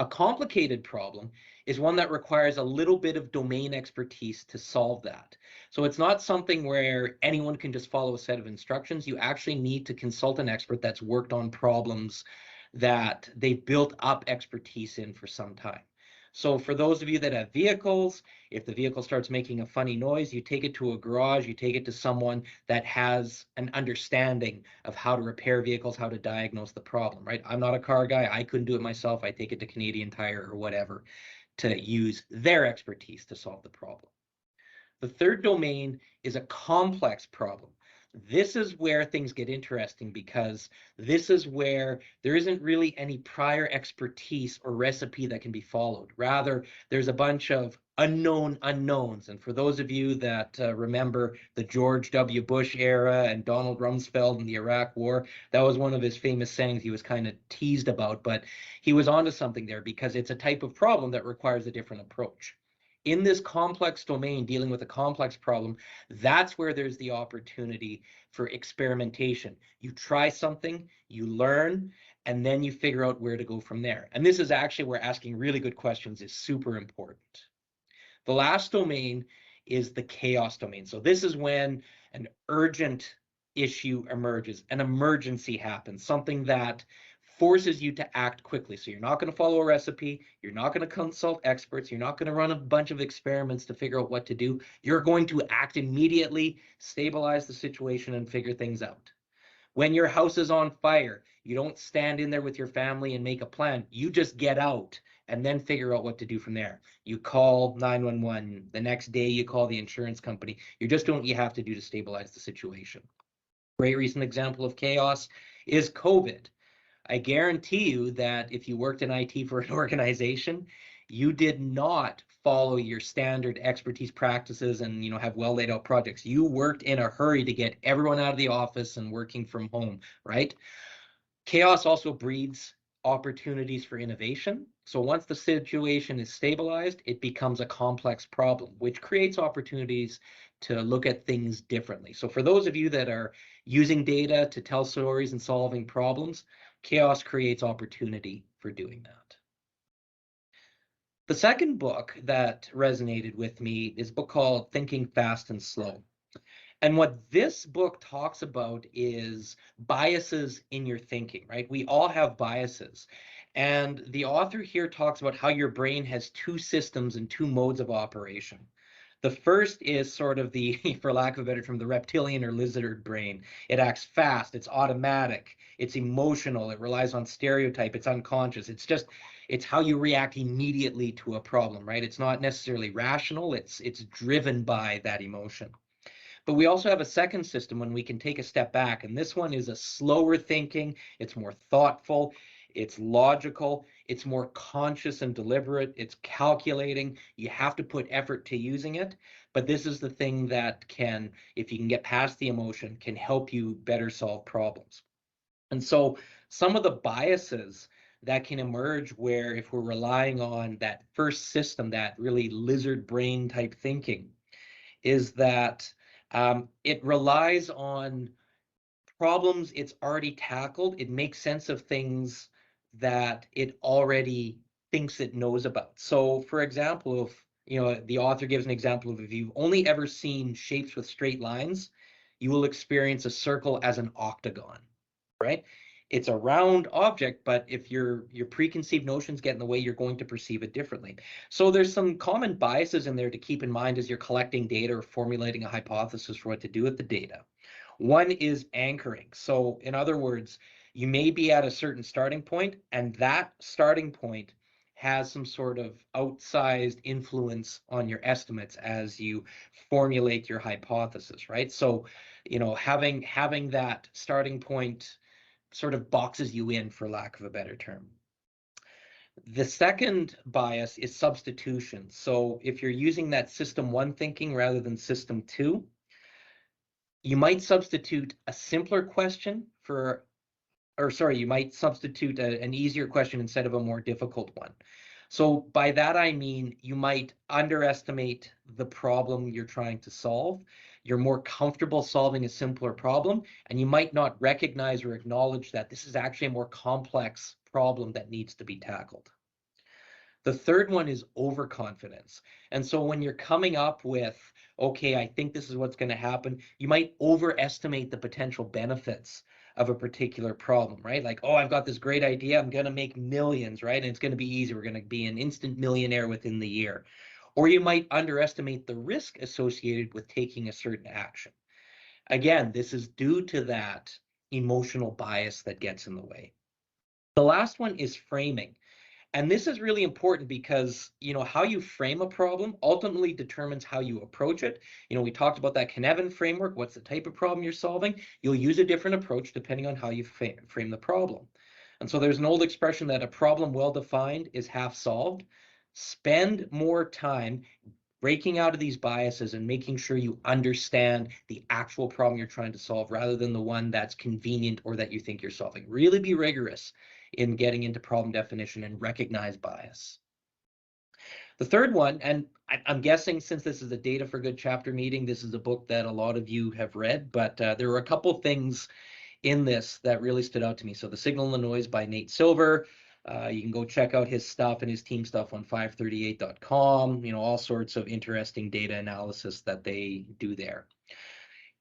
A complicated problem is one that requires a little bit of domain expertise to solve that. So it's not something where anyone can just follow a set of instructions. You actually need to consult an expert that's worked on problems that they've built up expertise in for some time. So for those of you that have vehicles, if the vehicle starts making a funny noise, you take it to a garage, you take it to someone that has an understanding of how to repair vehicles, how to diagnose the problem, right? I'm not a car guy. I couldn't do it myself. I take it to Canadian Tire or whatever to use their expertise to solve the problem. The third domain is a complex problem. This is where things get interesting because this is where there isn't really any prior expertise or recipe that can be followed. Rather, there's a bunch of unknown unknowns. And for those of you that remember the George W. Bush era and Donald Rumsfeld and the Iraq War, that was one of his famous sayings he was kind of teased about, but he was onto something there because it's a type of problem that requires a different approach. In this complex domain, dealing with a complex problem, that's where there's the opportunity for experimentation. You try something, you learn, and then you figure out where to go from there. And this is actually where asking really good questions is super important. The last domain is the chaos domain. So this is when an urgent issue emerges, an emergency happens, something that forces you to act quickly. So you're not going to follow a recipe, you're not going to consult experts, you're not going to run a bunch of experiments to figure out what to do. You're going to act immediately, stabilize the situation, and figure things out. When your house is on fire, you don't stand in there with your family and make a plan. You just get out and then figure out what to do from there. You call 911. The next day you call the insurance company. You're just doing what you have to do to stabilize the situation. Great recent example of chaos is COVID. I guarantee you that if you worked in IT for an organization, you did not follow your standard expertise practices and have well laid out projects. You worked in a hurry to get everyone out of the office and working from home, right? Chaos also breeds opportunities for innovation. So once the situation is stabilized, it becomes a complex problem, which creates opportunities to look at things differently. So for those of you that are using data to tell stories and solving problems, chaos creates opportunity for doing that. The second book that resonated with me is a book called Thinking Fast and Slow. And what this book talks about is biases in your thinking, right? We all have biases. And the author here talks about how your brain has two systems and two modes of operation. The first is sort of the, for lack of a better term, the reptilian or lizard brain. It acts fast, it's automatic, it's emotional, it relies on stereotype, it's unconscious. It's how you react immediately to a problem, right? It's not necessarily rational, it's driven by that emotion. But we also have a second system when we can take a step back, and this one is a slower thinking, it's more thoughtful, it's logical, it's more conscious and deliberate, it's calculating. You have to put effort to using it, but this is the thing that can, if you can get past the emotion, can help you better solve problems. And so some of the biases that can emerge where if we're relying on that first system, that really lizard brain type thinking, is that it relies on problems it's already tackled. It makes sense of things that it already thinks it knows about. So for example, if the author gives an example of if you've only ever seen shapes with straight lines, you will experience a circle as an octagon, right? It's a round object, but if your preconceived notions get in the way, you're going to perceive it differently. So there's some common biases in there to keep in mind as you're collecting data or formulating a hypothesis for what to do with the data. One is anchoring. So in other words, you may be at a certain starting point, and that starting point has some sort of outsized influence on your estimates as you formulate your hypothesis, right? So, having that starting point sort of boxes you in, for lack of a better term. The second bias is substitution. So if you're using that system one thinking rather than system two, you might substitute a simpler question you might substitute an easier question instead of a more difficult one. So by that, I mean, you might underestimate the problem you're trying to solve. You're more comfortable solving a simpler problem, and you might not recognize or acknowledge that this is actually a more complex problem that needs to be tackled. The third one is overconfidence. And so when you're coming up with, okay, I think this is what's going to happen, you might overestimate the potential benefits of a particular problem, right? Like, oh, I've got this great idea, I'm going to make millions, right? And it's going to be easy. We're going to be an instant millionaire within the year. Or you might underestimate the risk associated with taking a certain action. Again, this is due to that emotional bias that gets in the way. The last one is framing. And this is really important because, how you frame a problem ultimately determines how you approach it. We talked about that Cynefin framework. What's the type of problem you're solving? You'll use a different approach depending on how you frame the problem. And so there's an old expression that a problem well defined is half solved. Spend more time breaking out of these biases and making sure you understand the actual problem you're trying to solve rather than the one that's convenient or that you think you're solving. Really be rigorous in getting into problem definition and recognize bias. The third one, and I'm guessing since this is a Data for Good chapter meeting, this is a book that a lot of you have read, but there were a couple things in this that really stood out to me. So The Signal and the Noise by Nate Silver. You can go check out his stuff and his team stuff on 538.com, all sorts of interesting data analysis that they do there.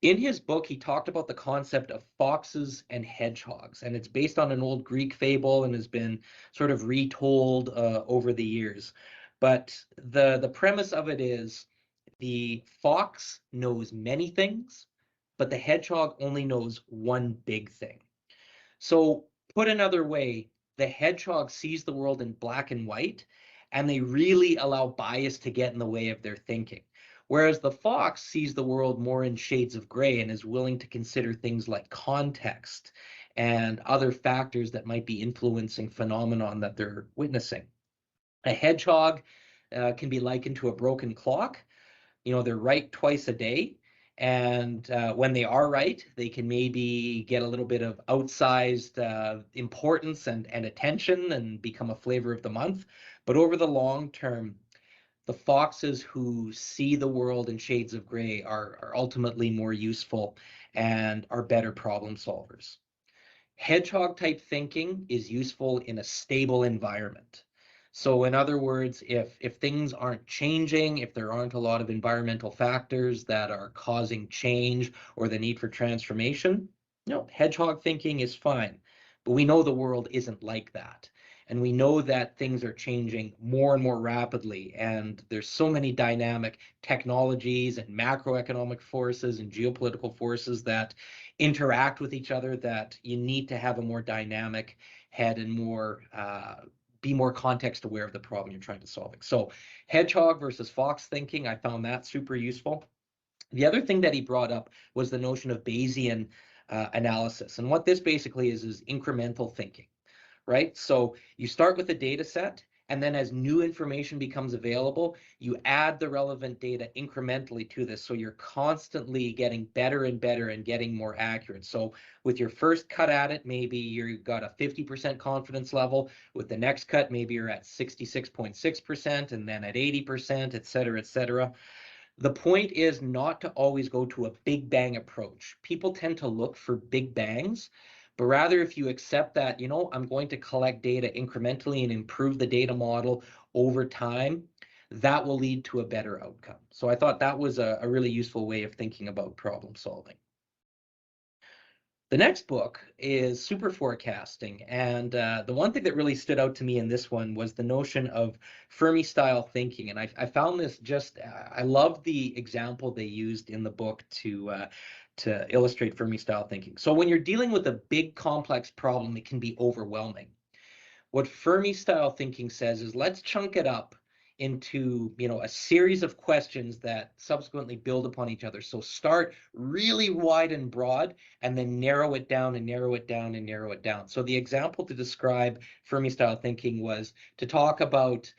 In his book, he talked about the concept of foxes and hedgehogs, and it's based on an old Greek fable and has been sort of retold over the years. But the premise of it is the fox knows many things, but the hedgehog only knows one big thing. So put another way, the hedgehog sees the world in black and white, and they really allow bias to get in the way of their thinking. Whereas the fox sees the world more in shades of gray and is willing to consider things like context and other factors that might be influencing phenomenon that they're witnessing. A hedgehog can be likened to a broken clock. They're right twice a day. And when they are right, they can maybe get a little bit of outsized importance and attention and become a flavor of the month. But over the long term, the foxes who see the world in shades of gray are ultimately more useful and are better problem solvers. Hedgehog type thinking is useful in a stable environment. So in other words, if things aren't changing, if there aren't a lot of environmental factors that are causing change or the need for transformation, hedgehog thinking is fine. But we know the world isn't like that. And we know that things are changing more and more rapidly. And there's so many dynamic technologies and macroeconomic forces and geopolitical forces that interact with each other, that you need to have a more dynamic head and more be more context aware of the problem you're trying to solve. So hedgehog versus fox thinking, I found that super useful. The other thing that he brought up was the notion of Bayesian analysis. And what this basically is incremental thinking, right? So you start with a data set, and then as new information becomes available, you add the relevant data incrementally to this. So you're constantly getting better and better and getting more accurate. So with your first cut at it, maybe you've got a 50% confidence level. With the next cut, maybe you're at 66.6% and then at 80%, et cetera, et cetera. The point is not to always go to a big bang approach. People tend to look for big bangs, but rather if you accept that, you know, I'm going to collect data incrementally and improve the data model over time, that will lead to a better outcome. So I thought that was a really useful way of thinking about problem solving. The next book is Super Forecasting, and the one thing that really stood out to me in this one was the notion of Fermi-style thinking. And I found this just, I love the example they used in the book to illustrate Fermi-style thinking. So when you're dealing with a big complex problem, it can be overwhelming. What Fermi-style thinking says is, let's chunk it up into, you know, a series of questions that subsequently build upon each other. So start really wide and broad, and then narrow it down and narrow it down and narrow it down. So the example to describe Fermi-style thinking was to talk about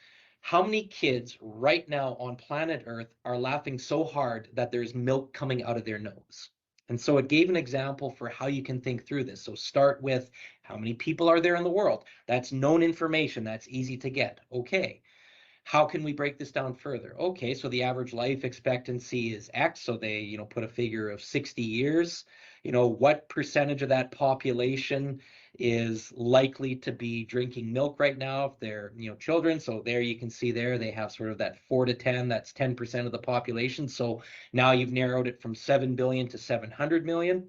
how many kids right now on planet Earth are laughing so hard that there's milk coming out of their nose. And so it gave an example for how you can think through this. So start with, how many people are there in the world? That's known information. That's easy to get. Okay. How can we break this down further? Okay, so the average life expectancy is X. So they, you know, put a figure of 60 years. You know, what percentage of that population is likely to be drinking milk right now if they're, you know, children? So there you can see there they have sort of that 4 to 10, that's 10% of the population. So now you've narrowed it from 7 billion to 700 million.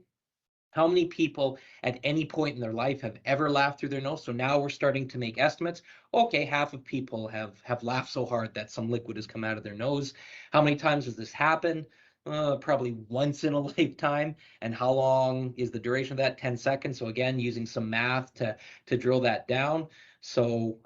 How many people at any point in their life have ever laughed through their nose? So now we're starting to make estimates. Okay, half of people have laughed so hard that some liquid has come out of their nose. How many times has this happened? Probably once in a lifetime. And how long is the duration of that? 10 seconds. So again, using some math to drill that down. So,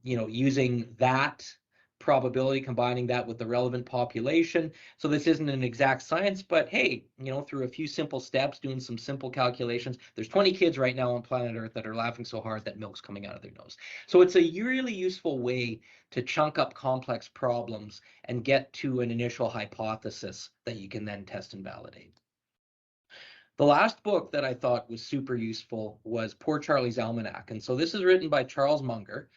you know, using that probability, combining that with the relevant population. So this isn't an exact science, but hey, you know, through a few simple steps, doing some simple calculations, there's 20 kids right now on planet Earth that are laughing so hard that milk's coming out of their nose. So it's a really useful way to chunk up complex problems and get to an initial hypothesis that you can then test and validate. The last book that I thought was super useful was Poor Charlie's Almanac. And so this is written by Charles Munger.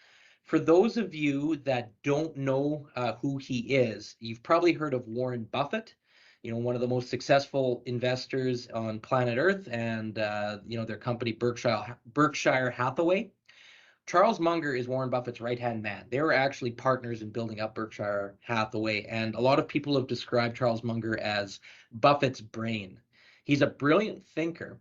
For those of you that don't know who he is, you've probably heard of Warren Buffett, you know, one of the most successful investors on planet Earth, and you know, their company Berkshire Hathaway. Charles Munger is Warren Buffett's right-hand man. They were actually partners in building up Berkshire Hathaway, and a lot of people have described Charles Munger as Buffett's brain. He's a brilliant thinker.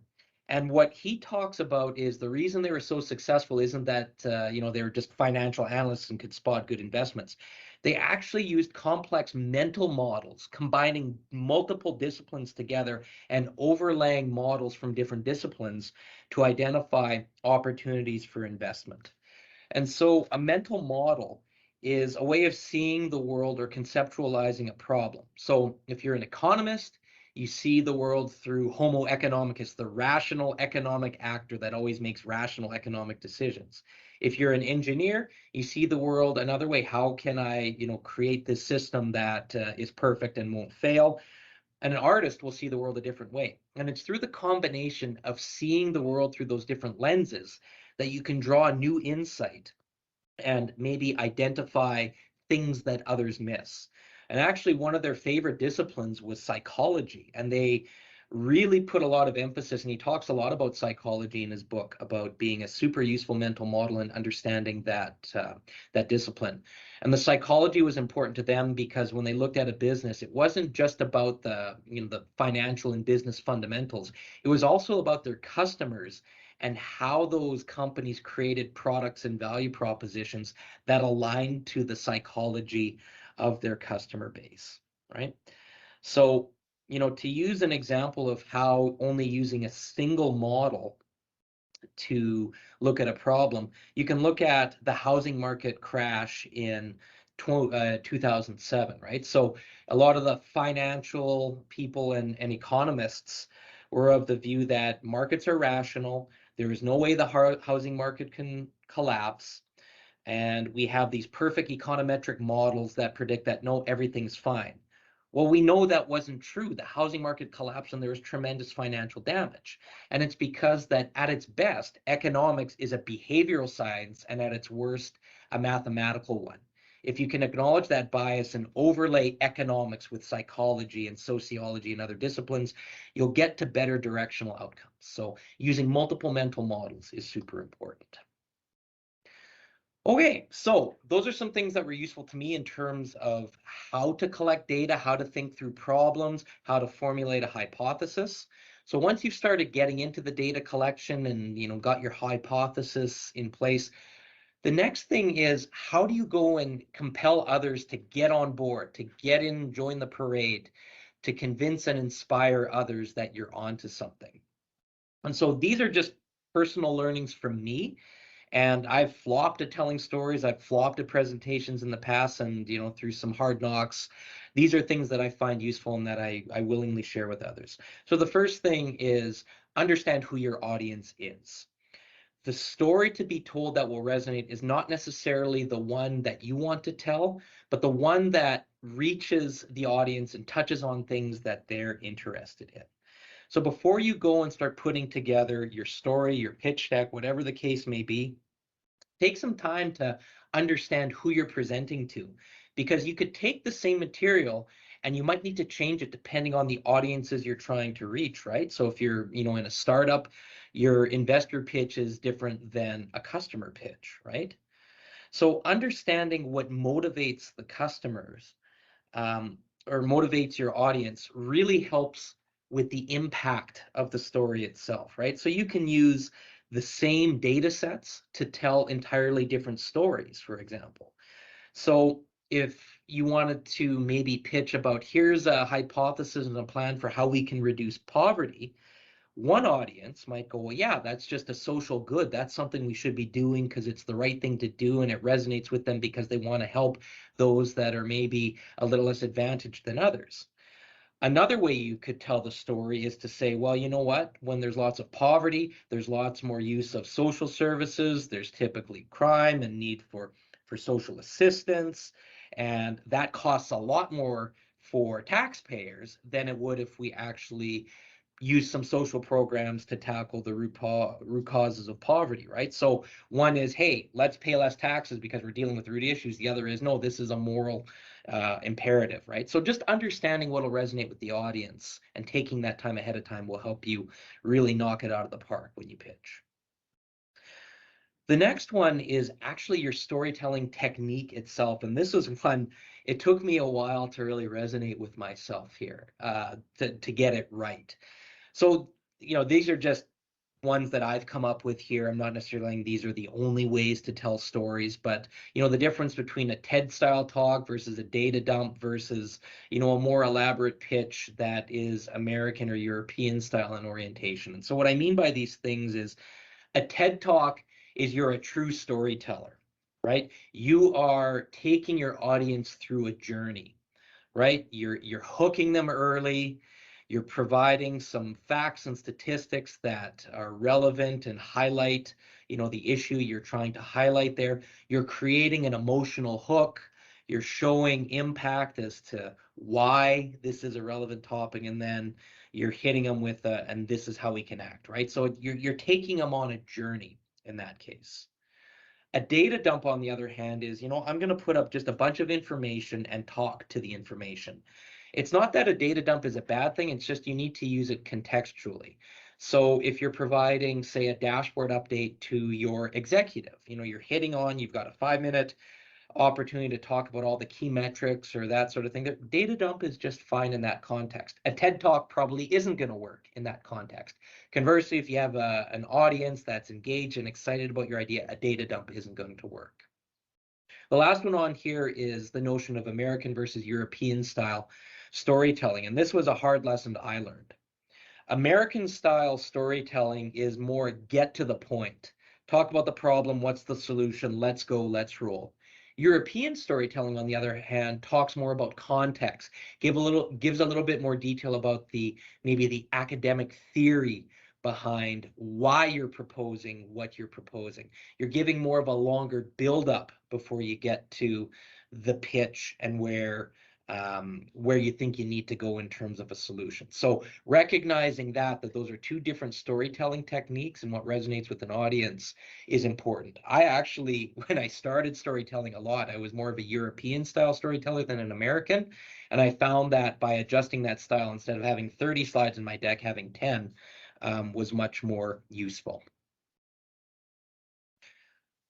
And what he talks about is the reason they were so successful isn't that, you know, they were just financial analysts and could spot good investments. They actually used complex mental models, combining multiple disciplines together and overlaying models from different disciplines to identify opportunities for investment. And so a mental model is a way of seeing the world or conceptualizing a problem. So if you're an economist, you see the world through Homo economicus, the rational economic actor that always makes rational economic decisions. If you're an engineer, you see the world another way. How can I, you know, create this system that is perfect and won't fail? And an artist will see the world a different way. And it's through the combination of seeing the world through those different lenses that you can draw a new insight and maybe identify things that others miss. And actually, one of their favorite disciplines was psychology. And they really put a lot of emphasis, and he talks a lot about psychology in his book, about being a super useful mental model and understanding that, that discipline. And the psychology was important to them because when they looked at a business, it wasn't just about the, you know, the financial and business fundamentals. It was also about their customers and how those companies created products and value propositions that aligned to the psychology of their customer base, right? So, to use an example of how only using a single model to look at a problem, you can look at the housing market crash in 2007, right? So a lot of the financial people and economists were of the view that markets are rational. There is no way the housing market can collapse. And we have these perfect econometric models that predict that, no, everything's fine. Well, we know that wasn't true. The housing market collapsed and there was tremendous financial damage. And it's because that at its best, economics is a behavioral science, and at its worst, a mathematical one. If you can acknowledge that bias and overlay economics with psychology and sociology and other disciplines, you'll get to better directional outcomes. So using multiple mental models is super important. Okay, so those are some things that were useful to me in terms of how to collect data, how to think through problems, how to formulate a hypothesis. So once you've started getting into the data collection and got your hypothesis in place, the next thing is, how do you go and compel others to get on board, to get in, join the parade, to convince and inspire others that you're onto something? And so these are just personal learnings from me. And I've flopped at telling stories. I've flopped at presentations in the past, and through some hard knocks, these are things that I find useful and that I willingly share with others. So the first thing is understand who your audience is. The story to be told that will resonate is not necessarily the one that you want to tell, but the one that reaches the audience and touches on things that they're interested in. So before you go and start putting together your story, your pitch deck, whatever the case may be, take some time to understand who you're presenting to, because you could take the same material and you might need to change it depending on the audiences you're trying to reach, right? So if you're, in a startup, your investor pitch is different than a customer pitch, right? So understanding what motivates the customers or motivates your audience really helps with the impact of the story itself, right? So you can use the same data sets to tell entirely different stories, for example. So if you wanted to maybe pitch about, here's a hypothesis and a plan for how we can reduce poverty, one audience might go, well, yeah, that's just a social good. That's something we should be doing because it's the right thing to do, and it resonates with them because they want to help those that are maybe a little less advantaged than others. Another way you could tell the story is to say, well, you know what? When there's lots of poverty, there's lots more use of social services. There's typically crime and need for social assistance. And that costs a lot more for taxpayers than it would if we actually use some social programs to tackle the root causes of poverty, right? So one is, hey, let's pay less taxes because we're dealing with root issues. The other is, no, this is a moral imperative, right? So just understanding what will resonate with the audience and taking that time ahead of time will help you really knock it out of the park when you pitch. The next one is actually your storytelling technique itself. And this was one, it took me a while to really resonate with myself here, to get it right. So, these are just ones that I've come up with here. I'm not necessarily saying these are the only ways to tell stories, but, the difference between a TED style talk versus a data dump versus, a more elaborate pitch that is American or European style in orientation. And so what I mean by these things is a TED talk is you're a true storyteller, right? You are taking your audience through a journey, right? You're hooking them early. You're providing some facts and statistics that are relevant and highlight, the issue you're trying to highlight there. You're creating an emotional hook. You're showing impact as to why this is a relevant topic, and then you're hitting them with and this is how we can act, right? So you're taking them on a journey in that case. A data dump, on the other hand, is, I'm going to put up just a bunch of information and talk to the information. It's not that a data dump is a bad thing, it's just you need to use it contextually. So if you're providing, say, a dashboard update to your executive, you're hitting on, you've got a 5-minute opportunity to talk about all the key metrics or that sort of thing. Data dump is just fine in that context. A TED Talk probably isn't going to work in that context. Conversely, if you have an audience that's engaged and excited about your idea, a data dump isn't going to work. The last one on here is the notion of American versus European style storytelling. And this was a hard lesson that I learned. American style storytelling is more get to the point. Talk about the problem, what's the solution, let's go, let's roll. European storytelling, on the other hand, talks more about context, gives a little bit more detail about maybe the academic theory behind why you're proposing what you're proposing. You're giving more of a longer build-up before you get to the pitch and where you think you need to go in terms of a solution. So recognizing that those are two different storytelling techniques and what resonates with an audience is important. I actually, when I started storytelling a lot, I was more of a European style storyteller than an American. And I found that by adjusting that style, instead of having 30 slides in my deck, having 10 was much more useful.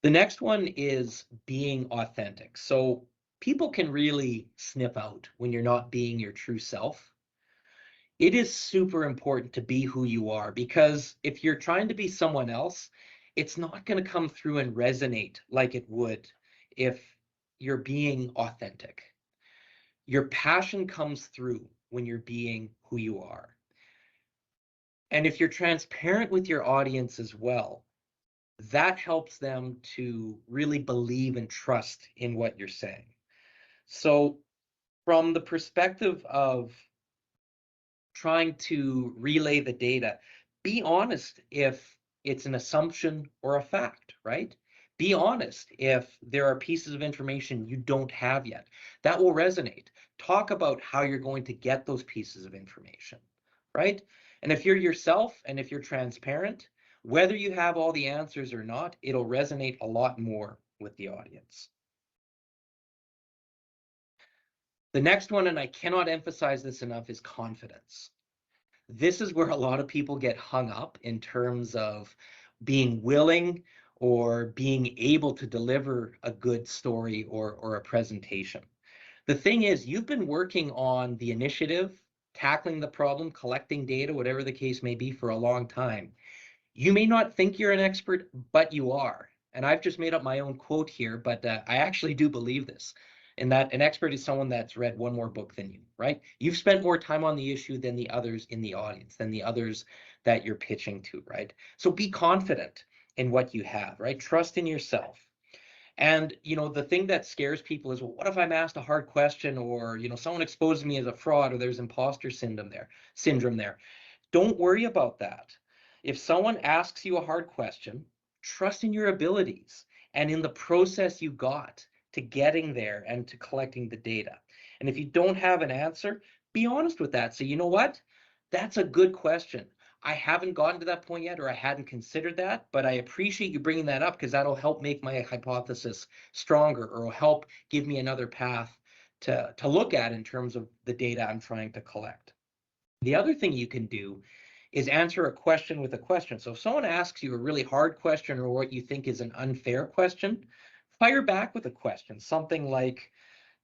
The next one is being authentic. So people can really sniff out when you're not being your true self. It is super important to be who you are, because if you're trying to be someone else, it's not going to come through and resonate like it would if you're being authentic. Your passion comes through when you're being who you are. And if you're transparent with your audience as well, that helps them to really believe and trust in what you're saying. So from the perspective of trying to relay the data, be honest if it's an assumption or a fact, right? Be honest if there are pieces of information you don't have yet. That will resonate. Talk about how you're going to get those pieces of information, right? And if you're yourself and if you're transparent, whether you have all the answers or not, it'll resonate a lot more with the audience. The next one, and I cannot emphasize this enough, is confidence. This is where a lot of people get hung up in terms of being willing or being able to deliver a good story or a presentation. The thing is, you've been working on the initiative, tackling the problem, collecting data, whatever the case may be, for a long time. You may not think you're an expert, but you are. And I've just made up my own quote here, but I actually do believe this, in that an expert is someone that's read one more book than you, right? You've spent more time on the issue than the others in the audience, than the others that you're pitching to, right? So be confident in what you have, right? Trust in yourself. And, the thing that scares people is, well, what if I'm asked a hard question, or, someone exposes me as a fraud, or there's imposter syndrome there. Don't worry about that. If someone asks you a hard question, trust in your abilities and in the process you got to getting there and to collecting the data. And if you don't have an answer, be honest with that. So you know what? That's a good question. I haven't gotten to that point yet, or I hadn't considered that, but I appreciate you bringing that up, because that'll help make my hypothesis stronger, or will help give me another path to look at in terms of the data I'm trying to collect. The other thing you can do is answer a question with a question. So if someone asks you a really hard question, or what you think is an unfair question, fire back with a question, something like,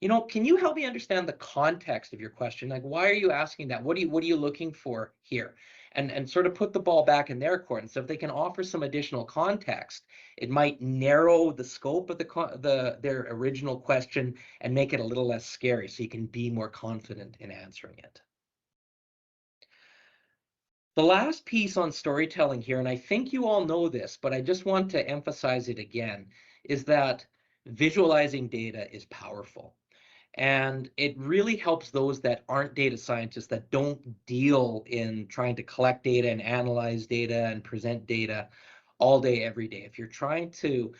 can you help me understand the context of your question? Like, why are you asking that? What are you looking for here? And sort of put the ball back in their court. And so if they can offer some additional context, it might narrow the scope of their original question and make it a little less scary, so you can be more confident in answering it. The last piece on storytelling here, and I think you all know this, but I just want to emphasize it again, is that visualizing data is powerful. And it really helps those that aren't data scientists, that don't deal in trying to collect data and analyze data and present data all day, every day. If you're trying to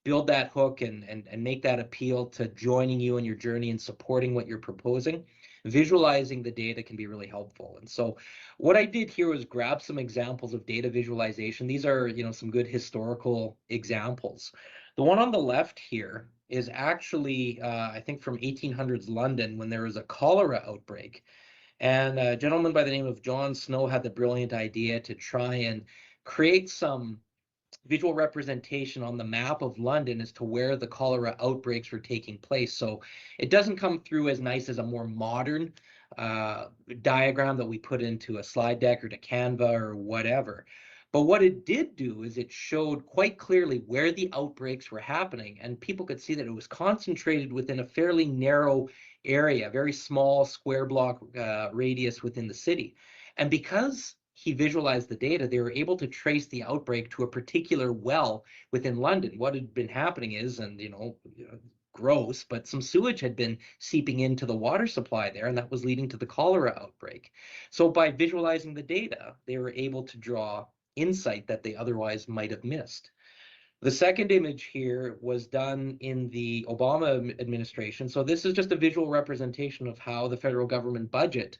build that hook and make that appeal to joining you in your journey and supporting what you're proposing, visualizing the data can be really helpful. And so what I did here was grab some examples of data visualization. These are, some good historical examples. The one on the left here is actually, I think, from 1800s London, when there was a cholera outbreak. And a gentleman by the name of John Snow had the brilliant idea to try and create some visual representation on the map of London as to where the cholera outbreaks were taking place. So it doesn't come through as nice as a more modern diagram that we put into a slide deck or to Canva or whatever. But what it did do is it showed quite clearly where the outbreaks were happening, and people could see that it was concentrated within a fairly narrow area, very small square block radius within the city. And because he visualized the data, they were able to trace the outbreak to a particular well within London. What had been happening is, and gross, but some sewage had been seeping into the water supply there, and that was leading to the cholera outbreak. So by visualizing the data, they were able to draw insight that they otherwise might have missed. The second image here was done in the Obama administration. So this is just a visual representation of how the federal government budget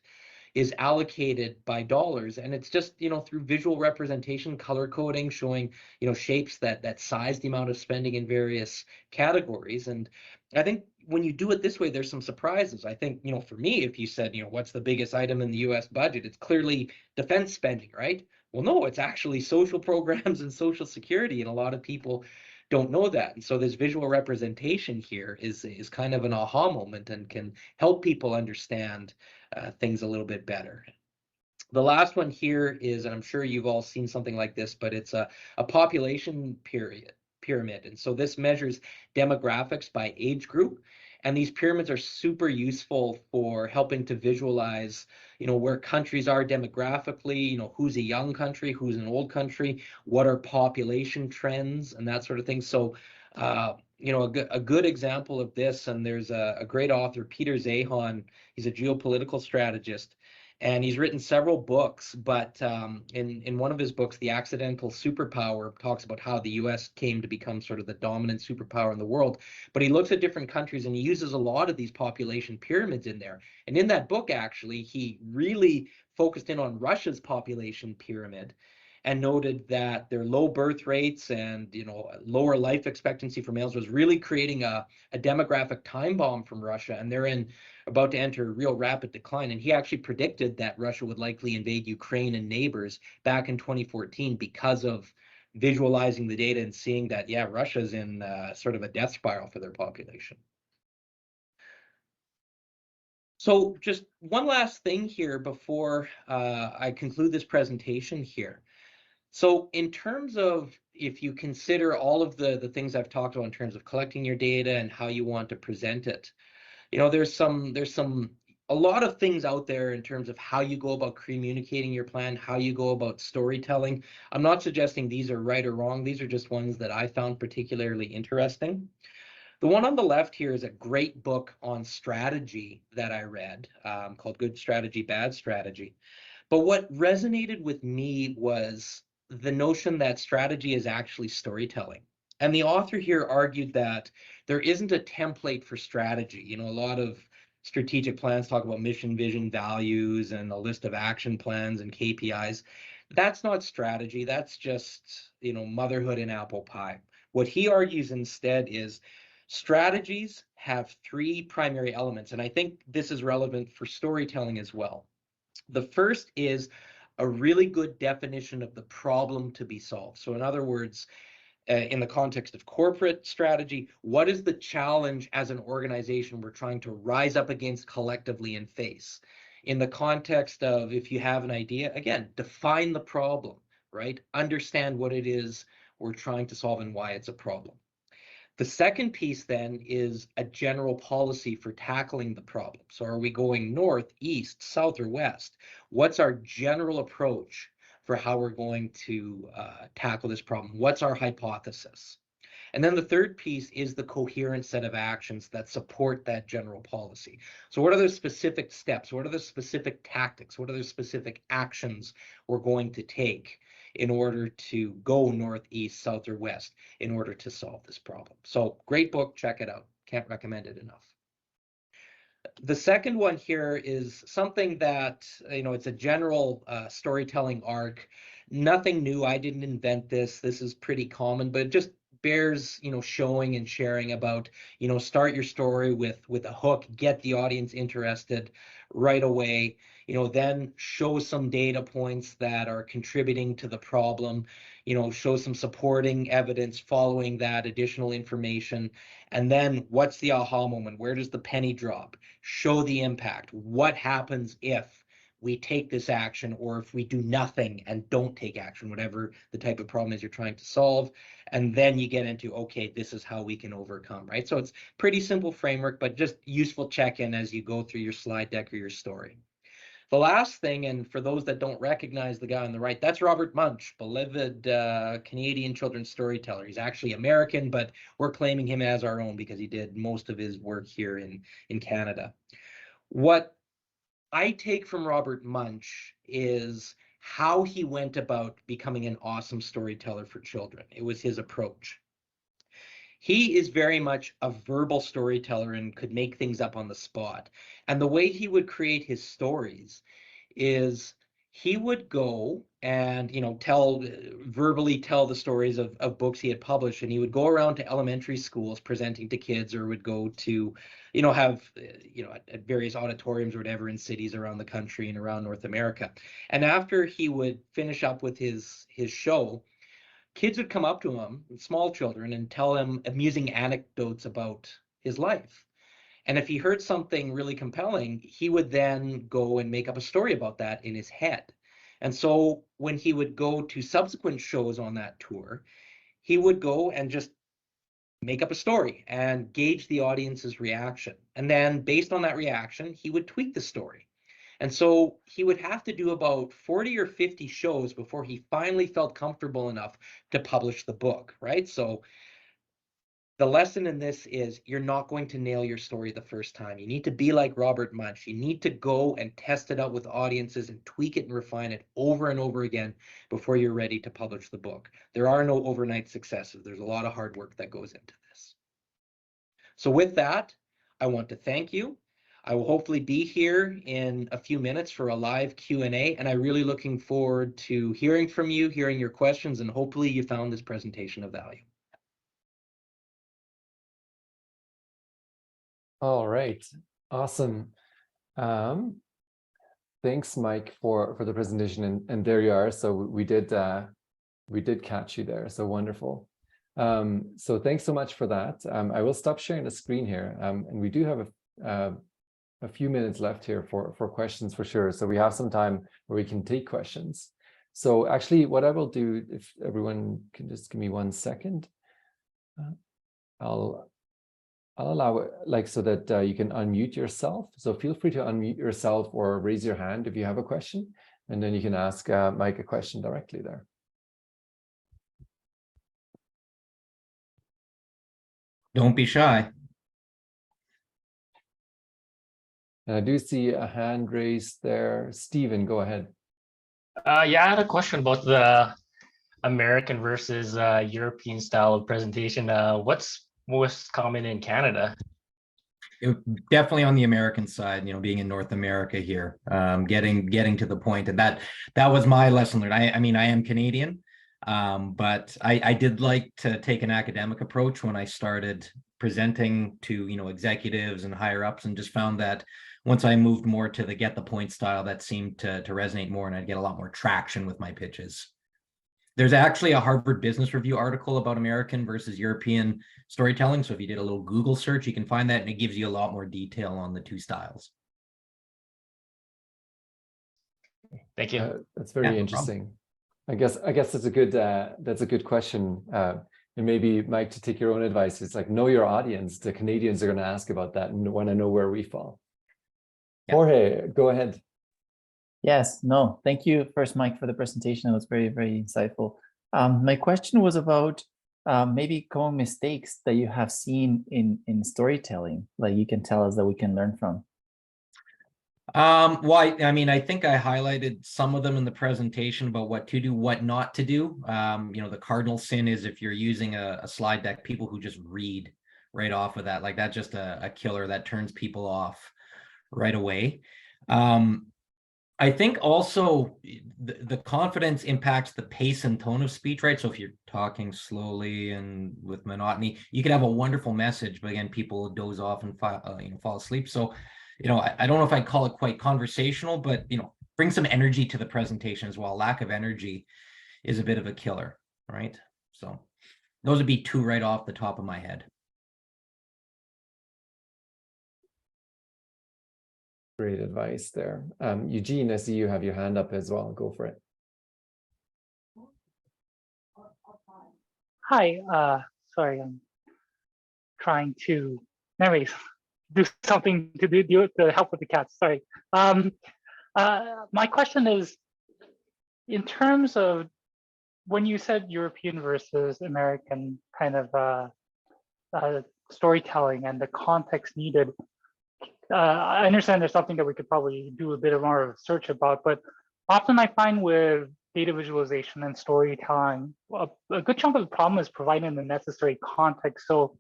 is allocated by dollars, and it's just through visual representation, color coding, showing shapes that size the amount of spending in various categories. And I think when you do it this way, there's some surprises. I think for me, if you said what's the biggest item in the US budget, it's clearly defense spending, right? Well, no, it's actually social programs and social security, and a lot of people don't know that. And so this visual representation here is kind of an aha moment and can help people understand things a little bit better. The last one here is, and I'm sure you've all seen something like this, but it's a population pyramid. And so this measures demographics by age group. And these pyramids are super useful for helping to visualize, where countries are demographically, who's a young country, who's an old country, what are population trends, and that sort of thing. So, a good example of this, and there's a great author, Peter Zahon. He's a geopolitical strategist, and he's written several books, but in one of his books, The Accidental Superpower, talks about how the US came to become sort of the dominant superpower in the world. But he looks at different countries and he uses a lot of these population pyramids in there. And in that book, actually, he really focused in on Russia's population pyramid and noted that their low birth rates and lower life expectancy for males was really creating a demographic time bomb from Russia, and they're about to enter real rapid decline. And he actually predicted that Russia would likely invade Ukraine and neighbors back in 2014 because of visualizing the data and seeing that, yeah, Russia's in sort of a death spiral for their population. So just one last thing here before I conclude this presentation here. So in terms of, if you consider all of the things I've talked about in terms of collecting your data and how you want to present it, there's a lot of things out there in terms of how you go about communicating your plan, how you go about storytelling. I'm not suggesting these are right or wrong. These are just ones that I found particularly interesting. The one on the left here is a great book on strategy that I read called Good Strategy, Bad Strategy. But what resonated with me was the notion that strategy is actually storytelling. And the author here argued that there isn't a template for strategy. A lot of strategic plans talk about mission, vision, values, and a list of action plans and KPIs. That's not strategy. That's just, motherhood and apple pie. What he argues instead is strategies have three primary elements. And I think this is relevant for storytelling as well. The first is a really good definition of the problem to be solved. So in other words, in the context of corporate strategy, what is the challenge as an organization we're trying to rise up against collectively and face? In the context of, if you have an idea, again, define the problem, right? Understand what it is we're trying to solve and why it's a problem. The second piece then is a general policy for tackling the problem. So are we going north, east, south, or west? What's our general approach for how we're going to tackle this problem? What's our hypothesis? And then the third piece is the coherent set of actions that support that general policy. So what are the specific steps? What are the specific tactics? What are the specific actions we're going to take in order to go north, east, south, or west in order to solve this problem? So great book, check it out. Can't recommend it enough. The second one here is something that, it's a general storytelling arc. Nothing new. I didn't invent this. This is pretty common, but just bears, showing and sharing about, start your story with a hook, get the audience interested right away, then show some data points that are contributing to the problem, show some supporting evidence following that additional information. And then what's the aha moment? Where does the penny drop? Show the impact. What happens if we take this action, or if we do nothing and don't take action, whatever the type of problem is you're trying to solve. And then you get into, okay, this is how we can overcome, right? So it's pretty simple framework, but just useful check-in as you go through your slide deck or your story. The last thing, and for those that don't recognize the guy on the right, that's Robert Munsch, beloved Canadian children's storyteller. He's actually American, but we're claiming him as our own because he did most of his work here in Canada. What I take from Robert Munsch is how he went about becoming an awesome storyteller for children. It was his approach. He is very much a verbal storyteller and could make things up on the spot. And the way he would create his stories is he would go and verbally tell the stories of books he had published, and he would go around to elementary schools presenting to kids, or would go to have at various auditoriums or whatever in cities around the country and around North America. And after he would finish up with his show, kids would come up to him, small children, and tell him amusing anecdotes about his life. And if he heard something really compelling, he would then go and make up a story about that in his head. And so when he would go to subsequent shows on that tour, he would go and just make up a story and gauge the audience's reaction. And then based on that reaction, he would tweak the story. And so he would have to do about 40 or 50 shows before he finally felt comfortable enough to publish the book, right? So the lesson in this is you're not going to nail your story the first time. You need to be like Robert Munsch. You need to go and test it out with audiences and tweak it and refine it over and over again before you're ready to publish the book. There are no overnight successes. There's a lot of hard work that goes into this. So with that, I want to thank you. I will hopefully be here in a few minutes for a live Q&A, and I'm really looking forward to hearing from you, hearing your questions, and hopefully you found this presentation of value. All right, awesome. Thanks, Mike, for the presentation, and there you are. So we did catch you there. So wonderful. So thanks so much for that. I will stop sharing the screen here, and we do have a few minutes left here for questions for sure. So we have some time where we can take questions. So actually, what I will do, if everyone can just give me 1 second, I'll allow it so that you can unmute yourself. So feel free to unmute yourself or raise your hand if you have a question, and then you can ask Mike a question directly there. Don't be shy. And I do see a hand raised there. Stephen, go ahead. Yeah, I had a question about the American versus European style of presentation. What's most common in Canada? Definitely on the American side, being in North America here, getting to the point, and that was my lesson learned. I mean, I am Canadian, but I did like to take an academic approach when I started presenting to executives and higher ups, and just found that once I moved more to the get the point style, that seemed to resonate more, and I'd get a lot more traction with my pitches. There's actually a Harvard Business Review article about American versus European storytelling. So if you did a little Google search, you can find that, and it gives you a lot more detail on the two styles. Thank you. That's very interesting. I guess that's a good question. And maybe, Mike, to take your own advice, it's like, know your audience. The Canadians are going to ask about that and want to know where we fall. Yeah. Jorge, go ahead. Yes, no, thank you first, Mike, for the presentation. It was very, very insightful. My question was about maybe common mistakes that you have seen in storytelling, like you can tell us that we can learn from. Well, I mean, I think I highlighted some of them in the presentation about what to do, what not to do. The cardinal sin is if you're using a slide deck, people who just read right off of that, like that's just a killer that turns people off right away. I think also the confidence impacts the pace and tone of speech, right? So if you're talking slowly and with monotony, you could have a wonderful message, but again, people doze off and fall asleep. So, I don't know if I'd call it quite conversational, but bring some energy to the presentation as well. Lack of energy is a bit of a killer, right? So those would be two right off the top of my head. Great advice there. Eugene, I see you have your hand up as well. Go for it. Hi, sorry, I'm trying to, anyways, do something to help with the cats. Sorry. My question is, in terms of when you said European versus American kind of storytelling and the context needed, I understand there's something that we could probably do a bit more research about, but often I find with data visualization and storytelling, a good chunk of the problem is providing the necessary context. So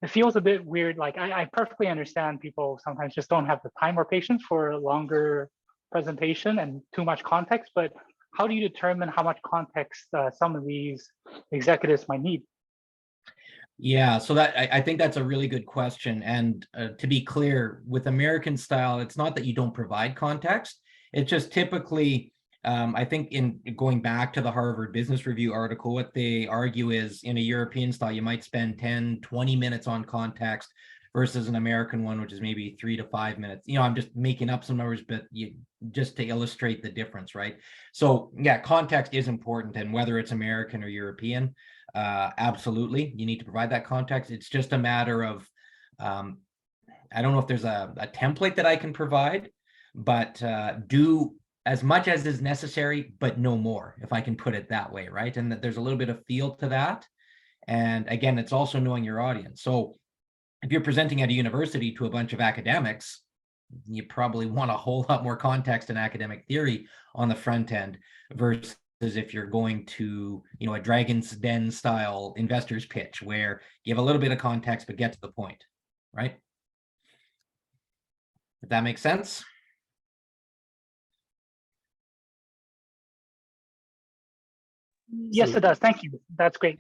it feels a bit weird. Like I perfectly understand people sometimes just don't have the time or patience for a longer presentation and too much context, but how do you determine how much context some of these executives might need? Yeah, so that I think that's a really good question. And to be clear, with American style, it's not that you don't provide context. It's just typically, I think in going back to the Harvard Business Review article, what they argue is in a European style, you might spend 10, 20 minutes on context versus an American one, which is maybe 3 to 5 minutes. I'm just making up some numbers, but just to illustrate the difference, right? So yeah, context is important, and whether it's American or European, absolutely, you need to provide that context. It's just a matter of, I don't know if there's a template that I can provide, but do as much as is necessary, but no more, if I can put it that way, right? And that there's a little bit of feel to that. And again, it's also knowing your audience. So if you're presenting at a university to a bunch of academics, you probably want a whole lot more context and academic theory on the front end versus if you're going to, a Dragon's Den style investors pitch where you have a little bit of context, but get to the point, right? If that makes sense. Yes, it does. Thank you. That's great.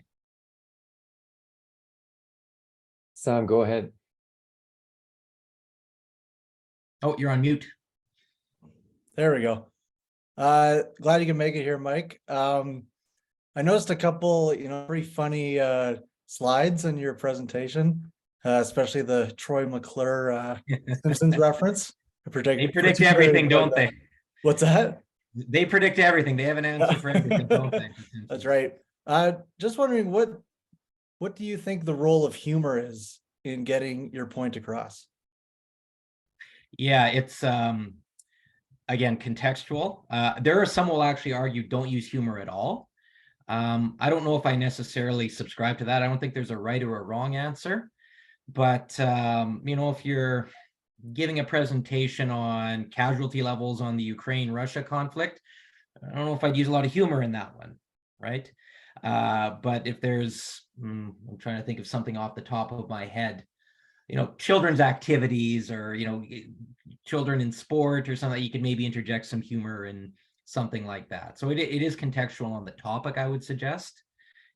Sam, go ahead. Oh, you're on mute. There we go. Glad you can make it here, Mike. I noticed a couple, pretty funny slides in your presentation, especially the Troy McClure Simpsons reference. They predict everything, don't they? What's that? They predict everything. They have an answer for everything, don't they? That's right. Just wondering, what do you think the role of humor is in getting your point across? Yeah, it's again contextual. There are some will actually argue don't use humor at all. I don't know if I necessarily subscribe to that. I don't think there's a right or a wrong answer, but if you're giving a presentation on casualty levels on the Ukraine-Russia conflict, I don't know if I'd use a lot of humor in that one, right? But if there's, I'm trying to think of something off the top of my head, children's activities or, children in sport or something, you could maybe interject some humor in something like that. So it is contextual on the topic, I would suggest.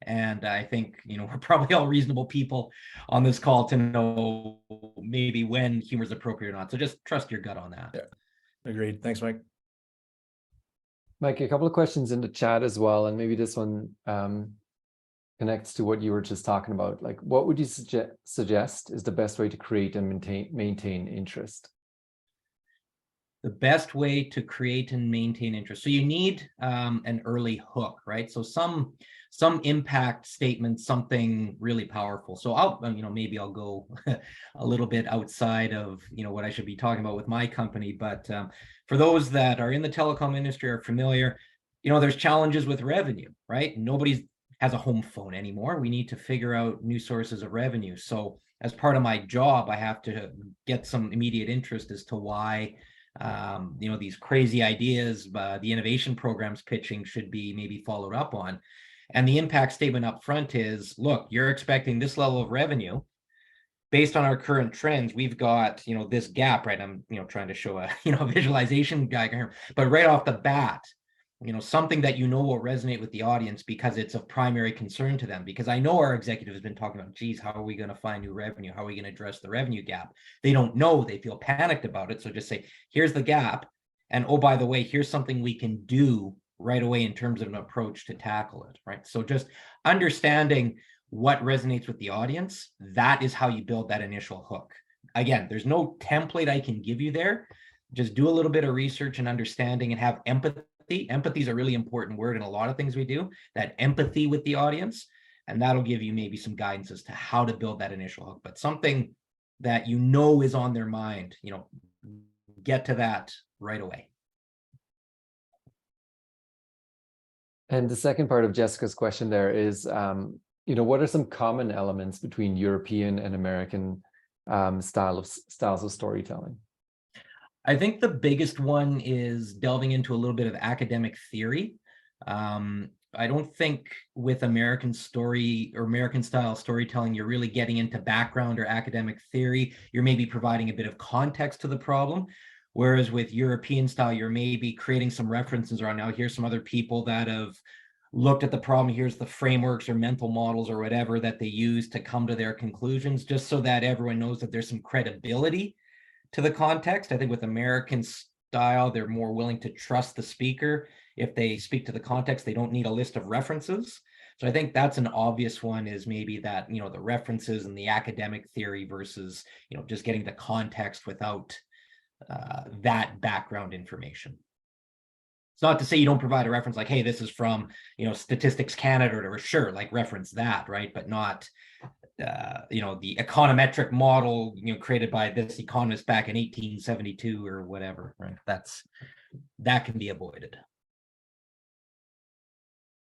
And I think, we're probably all reasonable people on this call to know maybe when humor is appropriate or not. So just trust your gut on that. Yeah, agreed. Thanks, Mike. Mike, a couple of questions in the chat as well, and maybe this one connects to what you were just talking about. Like, what would you suggest is the best way to create and maintain interest? The best way to create and maintain interest. So you need an early hook, right? So some impact statement, something really powerful. So I'll, maybe I'll go a little bit outside of, what I should be talking about with my company. But for those that are in the telecom industry or familiar, there's challenges with revenue, right? Nobody has a home phone anymore. We need to figure out new sources of revenue. So as part of my job, I have to get some immediate interest as to why these crazy ideas, the innovation programs pitching should be maybe followed up on. And the impact statement up front is, look, you're expecting this level of revenue based on our current trends, we've got, this gap, right? I'm, trying to show a, visualization diagram, but right off the bat, something that will resonate with the audience because it's of primary concern to them. Because I know our executive has been talking about, geez, how are we going to find new revenue? How are we going to address the revenue gap? They don't know, they feel panicked about it. So just say, here's the gap. And oh, by the way, here's something we can do right away in terms of an approach to tackle it, right? So just understanding what resonates with the audience, that is how you build that initial hook. Again, there's no template I can give you there. Just do a little bit of research and understanding and have empathy. Empathy is a really important word in a lot of things we do, that empathy with the audience, and that'll give you maybe some guidance as to how to build that initial hook. But something that is on their mind, get to that right away. And the second part of Jessica's question there is, what are some common elements between European and American styles of storytelling? I think the biggest one is delving into a little bit of academic theory. I don't think with American story or American style storytelling, you're really getting into background or academic theory. You're maybe providing a bit of context to the problem. Whereas with European style, you're maybe creating some references around, now here's some other people that have looked at the problem, here's the frameworks or mental models or whatever that they use to come to their conclusions, just so that everyone knows that there's some credibility to the context. I think with American style, they're more willing to trust the speaker. If they speak to the context, they don't need a list of references. So I think that's an obvious one, is maybe that, the references and the academic theory versus, just getting the context without that background information. It's not to say you don't provide a reference like, hey, this is from, Statistics Canada, or sure, like reference that, right? But not, the econometric model, created by this economist back in 1872 or whatever, right? That can be avoided.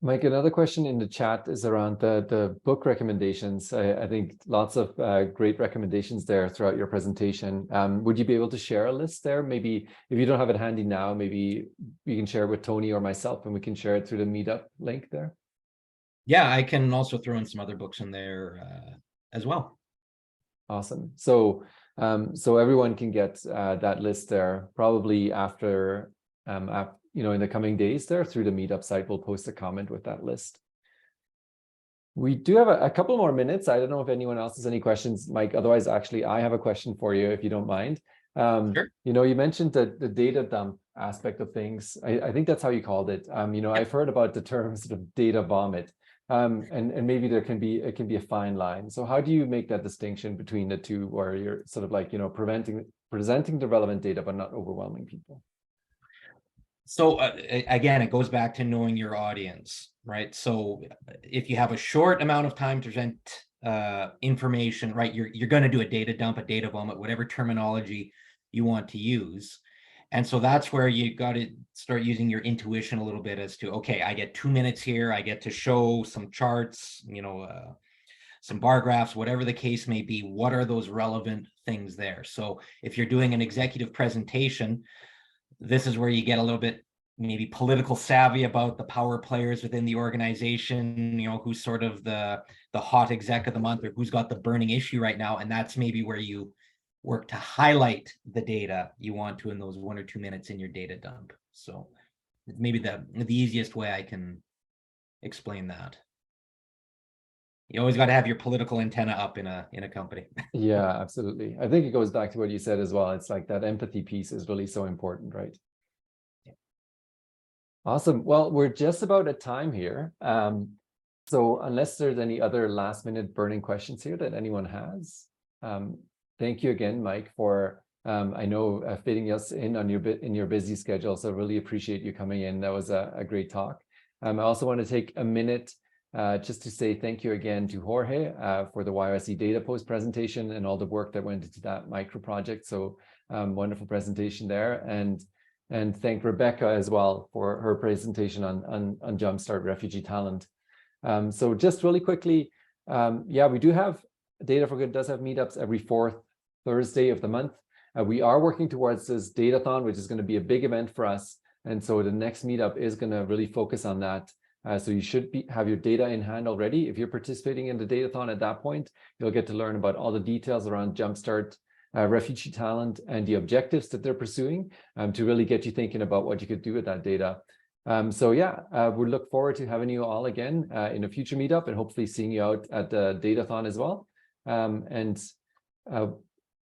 Mike, another question in the chat is around the book recommendations. I think lots of great recommendations there throughout your presentation. Would you be able to share a list there? Maybe if you don't have it handy now, maybe you can share it with Tony or myself, and we can share it through the Meetup link there. Yeah, I can also throw in some other books in there as well. Awesome. So everyone can get that list there probably after in the coming days there through the Meetup site. We'll post a comment with that list. We do have a couple more minutes. I don't know if anyone else has any questions, Mike. Otherwise, actually, I have a question for you, if you don't mind. Sure. You mentioned the data dump aspect of things. I think that's how you called it. I've heard about the term sort of data vomit. And maybe it can be a fine line. So how do you make that distinction between the two, where you're sort of like, presenting the relevant data, but not overwhelming people? So again, it goes back to knowing your audience, right? So if you have a short amount of time to present information, right, you're going to do a data dump, a data vomit, whatever terminology you want to use. And so that's where you got to start using your intuition a little bit as to, okay, I get 2 minutes here. I get to show some charts, some bar graphs, whatever the case may be. What are those relevant things there? So if you're doing an executive presentation, this is where you get a little bit maybe political savvy about the power players within the organization, who's sort of the hot exec of the month, or who's got the burning issue right now. And that's maybe where you work to highlight the data you want to in those 1 or 2 minutes in your data dump. So it's maybe the easiest way I can explain that. You always got to have your political antenna up in a company. Yeah, absolutely. I think it goes back to what you said as well. It's like that empathy piece is really so important, right? Yeah. Awesome. Well, we're just about at time here. So unless there's any other last minute burning questions here that anyone has, thank you again, Mike, for I know fitting us in on your busy schedule. So really appreciate you coming in. That was a great talk. I also want to take a minute just to say thank you again to Jorge for the YYC Data Post presentation and all the work that went into that micro project. So wonderful presentation there, and thank Rebecca as well for her presentation on Jumpstart Refugee Talent. So just really quickly, yeah, we do have Data for Good does have meetups every 4th Thursday of the month. We are working towards this datathon, which is going to be a big event for us. And so the next meetup is going to really focus on that. So you should have your data in hand already. If you're participating in the datathon at that point, you'll get to learn about all the details around Jumpstart Refugee Talent and the objectives that they're pursuing to really get you thinking about what you could do with that data. So yeah, we look forward to having you all again in a future meetup and hopefully seeing you out at the datathon as well.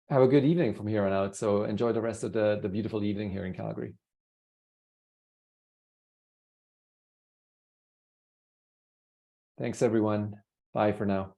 Have a good evening from here on out. So enjoy the rest of the beautiful evening here in Calgary. Thanks, everyone. Bye for now.